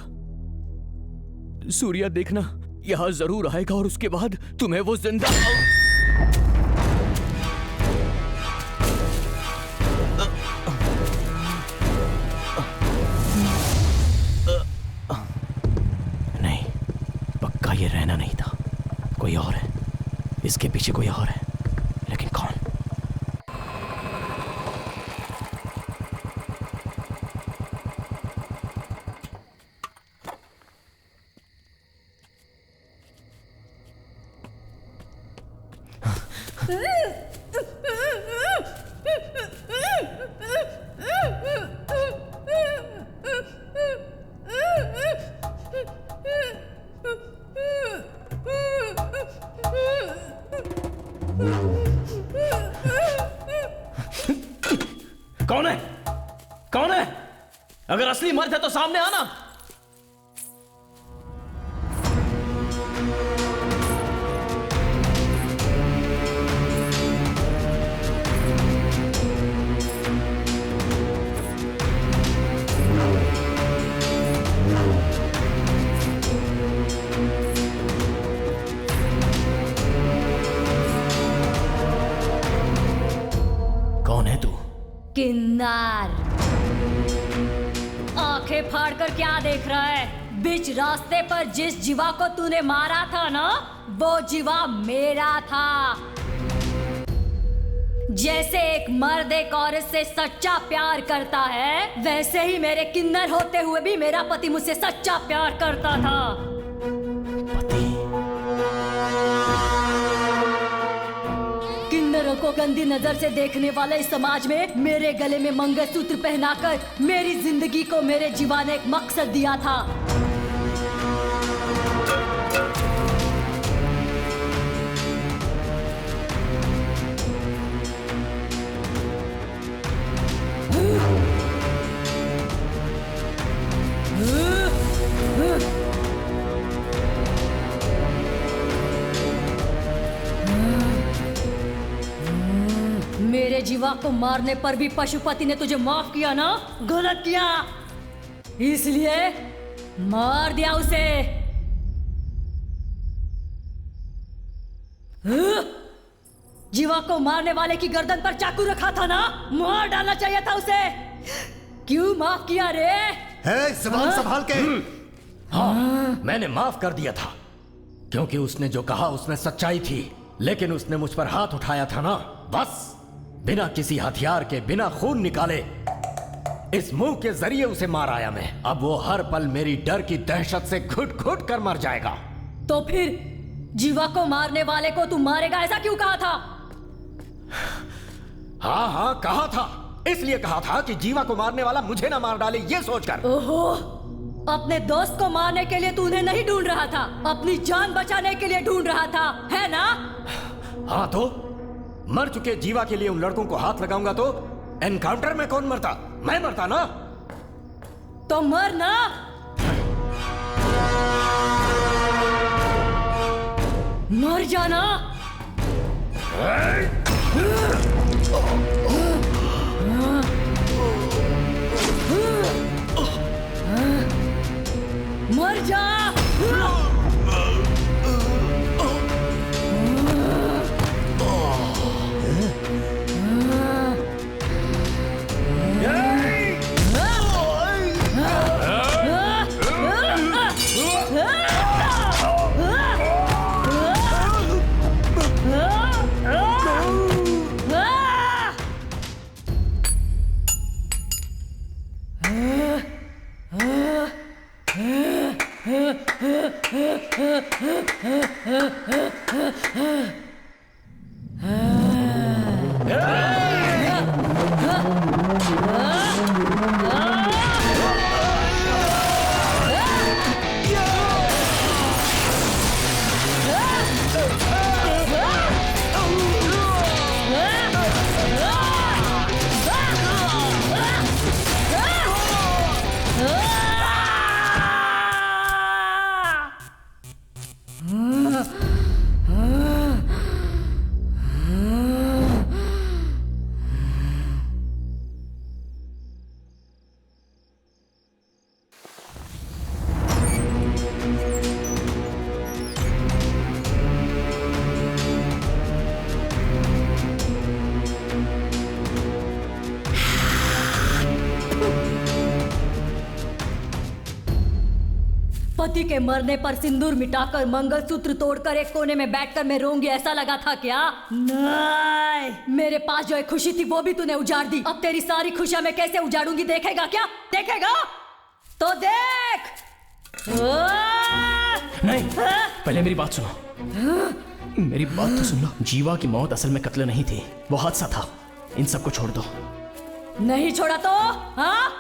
Speaker 6: सूर्या देखना, यहाँ जरूर आएगा और उसके बाद तुम्हें वो जिंदा
Speaker 3: नहीं, पक्का ये रहना नहीं था। कोई और है, इसके पीछे कोई और है, लेकिन कौन?
Speaker 6: कौन है? कौन है? अगर असली मर्द है तो सामने आना।
Speaker 3: कौन है तू?
Speaker 5: किन्नर। आंखें फाड़कर क्या देख रहा है? बीच रास्ते पर जिस जीवा को तूने मारा था ना, वो जीवा मेरा था। जैसे एक मर्द एक औरत से सच्चा प्यार करता है, वैसे ही मेरे किन्नर होते हुए भी मेरा पति मुझसे सच्चा प्यार करता था। किन्नरों को गंदी नजर से देखने वाले इस समाज में मेरे गले में मंगलसूत्र पहनाकर मेरी जिंदगी को मेरे जीवा ने एक मकसद दिया था। मेरे जीवा को मारने पर भी पशुपति ने तुझे माफ किया ना? गलत किया, इसलिए मार दिया उसे। जीवा को मारने वाले की गर्दन पर चाकू रखा था ना? मार डालना चाहिए था उसे। क्यों माफ किया रे?
Speaker 12: जबान संभाल के। हाँ, मैंने माफ कर दिया था क्योंकि उसने जो कहा उसमें सच्चाई थी, लेकिन उसने मुझ पर हाथ उठाया था ना, बस बिना किसी हथियार के, बिना खून निकाले, इस मुंह के जरिए उसे मार आया मैं। अब वो हर पल मेरी डर की दहशत से घुट घुट कर मर जाएगा।
Speaker 5: तो फिर जीवा को मारने वाले को तू मारेगा ऐसा क्यों कहा था?
Speaker 12: हाँ हाँ कहा था, इसलिए कहा था कि जीवा को मारने वाला मुझे ना मार डाले, ये सोचकर।
Speaker 5: ओहो, अपने दोस्त को मारने के लिए तू उन्हें नहीं ढूंढ रहा था, अपनी जान बचाने के लिए ढूंढ रहा था, है ना?
Speaker 12: हाँ, तो मर चुके जीवा के लिए उन लड़कों को हाथ लगाऊंगा तो एनकाउंटर में कौन मरता? मैं मरता ना।
Speaker 5: तो मर ना। मर जाना। मर जा। पति के मरने पर सिंदूर मिटाकर मंगलसूत्र तोड़कर एक कोने में बैठकर मैं रोऊंगी ऐसा लगा था क्या? नहीं, मेरे पास जो एक खुशी थी वो भी तूने उजाड़ दी। अब तेरी सारी खुशियां मैं कैसे उजाड़ूंगी देखेगा क्या? देखेगा? तो देख।
Speaker 3: नहीं, पहले मेरी बात सुनो। मेरी बात तो सुन लो। जीवा की मौत असल में कत्ल नहीं थी, वो हादसा था। इन सबको छोड़ दो।
Speaker 5: नहीं छोड़ा तो? हाँ?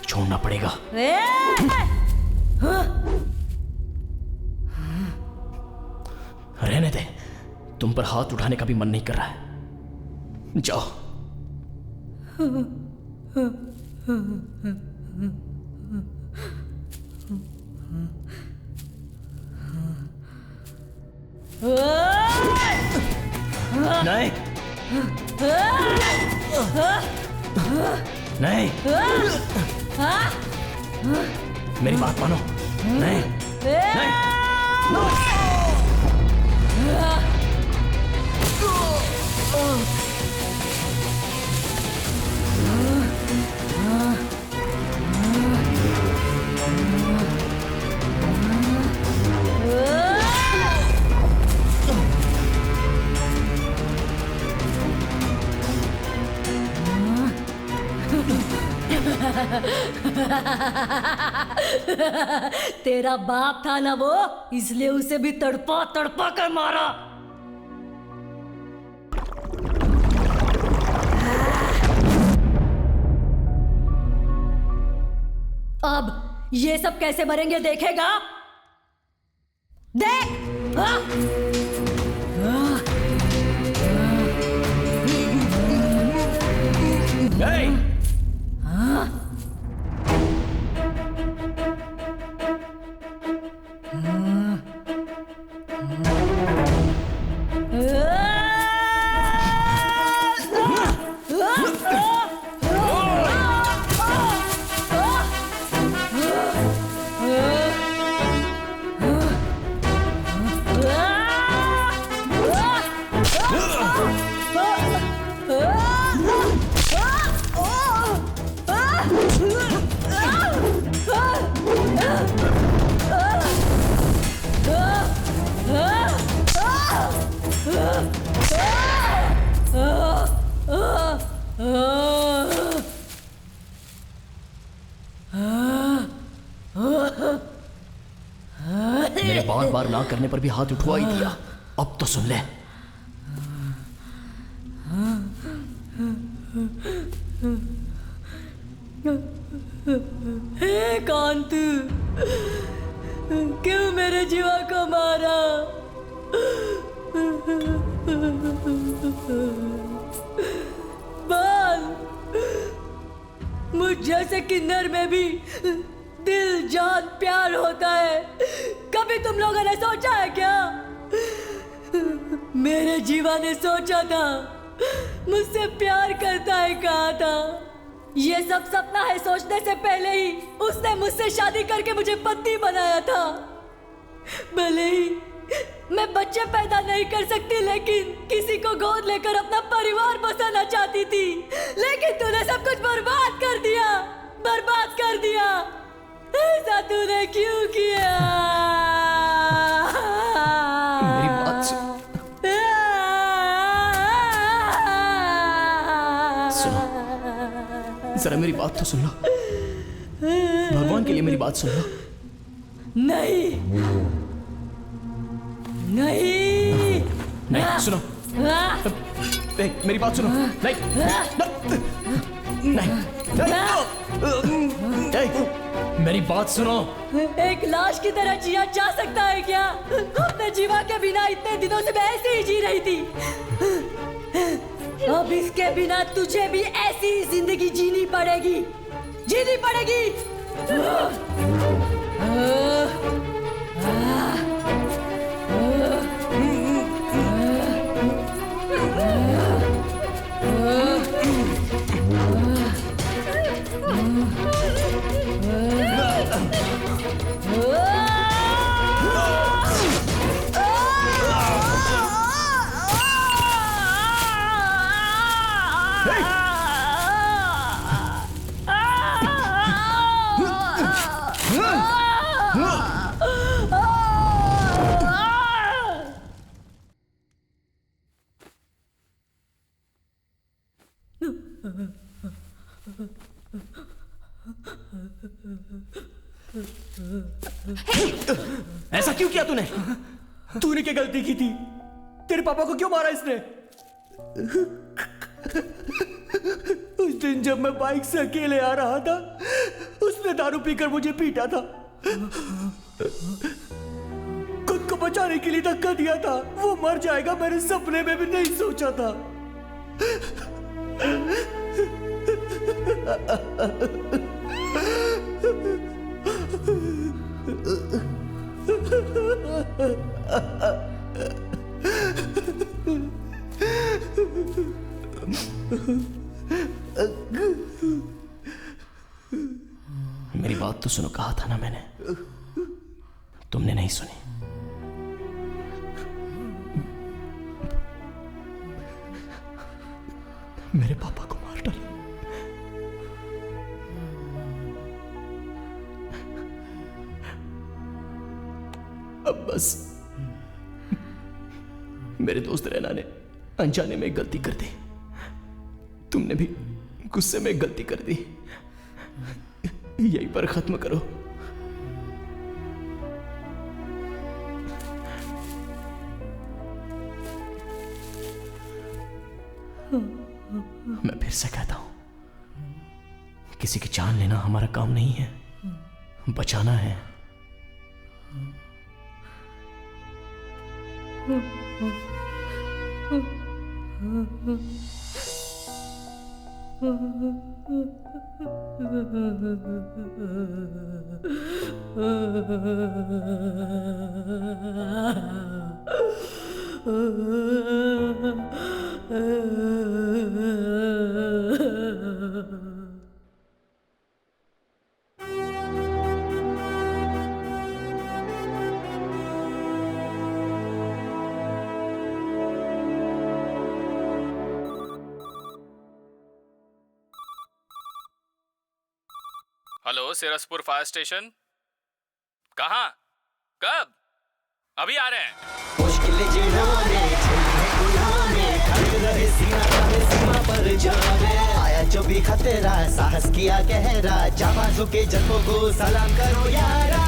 Speaker 3: छोड़ना पड़ेगा। रहने दे, तुम पर हाथ उठाने का भी मन नहीं कर रहा है। जाओ। नहीं, नहीं, मेरी बात मानो। नहीं, नहीं।
Speaker 5: तेरा बाप था ना वो, इसलिए उसे भी तड़पा तड़पा कर मारा। अब ये सब कैसे मरेंगे देखेगा? देख। हाँ?
Speaker 3: मेरे बार बार ना करने पर भी हाथ उठवा ही दिया, अब तो सुन ले।
Speaker 5: हे कांतु, क्यों मेरे जीवा को मारा? बाल, मुझ जैसे किन्नर में भी दिल जान प्यार होता है, कभी तुम लोगों ने सोचा है क्या? मेरे जीवा ने सोचा था, मुझसे प्यार करता है कहा था। ये सब सपना है सोचने से पहले ही उसने मुझसे शादी करके मुझे पत्नी बनाया था। भले ही मैं बच्चे पैदा नहीं कर सकती, लेकिन किसी को गोद लेकर अपना परिवार बसाना चाहती थी। लेकिन तूने सब कुछ बर्बाद कर दिया, बर्बाद कर दिया। ऐसा तूने क्यों किया?
Speaker 3: मेरी बात सुनो, जरा मेरी बात तो सुन लो। भगवान के लिए मेरी बात सुन लो।
Speaker 5: नहीं नहीं
Speaker 3: नहीं, सुनो, मेरी बात सुनो। नहीं नहीं, मेरी बात सुनो।
Speaker 5: एक लाश की तरह जिया जा सकता है क्या? अपने जीवा के बिना इतने दिनों से मैं ऐसे ही जी रही थी। अब इसके बिना तुझे भी ऐसी जिंदगी जीनी पड़ेगी, जीनी पड़ेगी।
Speaker 6: ऐसा क्यों किया तूने? तूने क्या गलती की थी? तेरे पापा को क्यों मारा इसने? उस दिन जब मैं बाइक से अकेले आ रहा था, उसने दारू पीकर मुझे पीटा था। खुद को बचाने के लिए धक्का दिया था। वो मर जाएगा मेरे सपने में भी नहीं सोचा था।
Speaker 3: मेरी बात तो सुनो, कहा था ना मैंने, तुमने नहीं सुनी। मेरे पापा को मार डाला। अब बस मेरे दोस्त रैना ने अनजाने में गलती कर दी, तुमने भी गुस्से में गलती कर दी। यहीं पर खत्म करो। मैं फिर से कहता हूं, किसी की जान लेना हमारा काम नहीं है, बचाना है।
Speaker 15: Hello, Siraspur fire station. कहाँ? कब? अभी आ रहे हैं।
Speaker 17: आया जो भी खतरा, साहस किया गहरा, जाबाजों के जज्बों को सलाम करो यारा।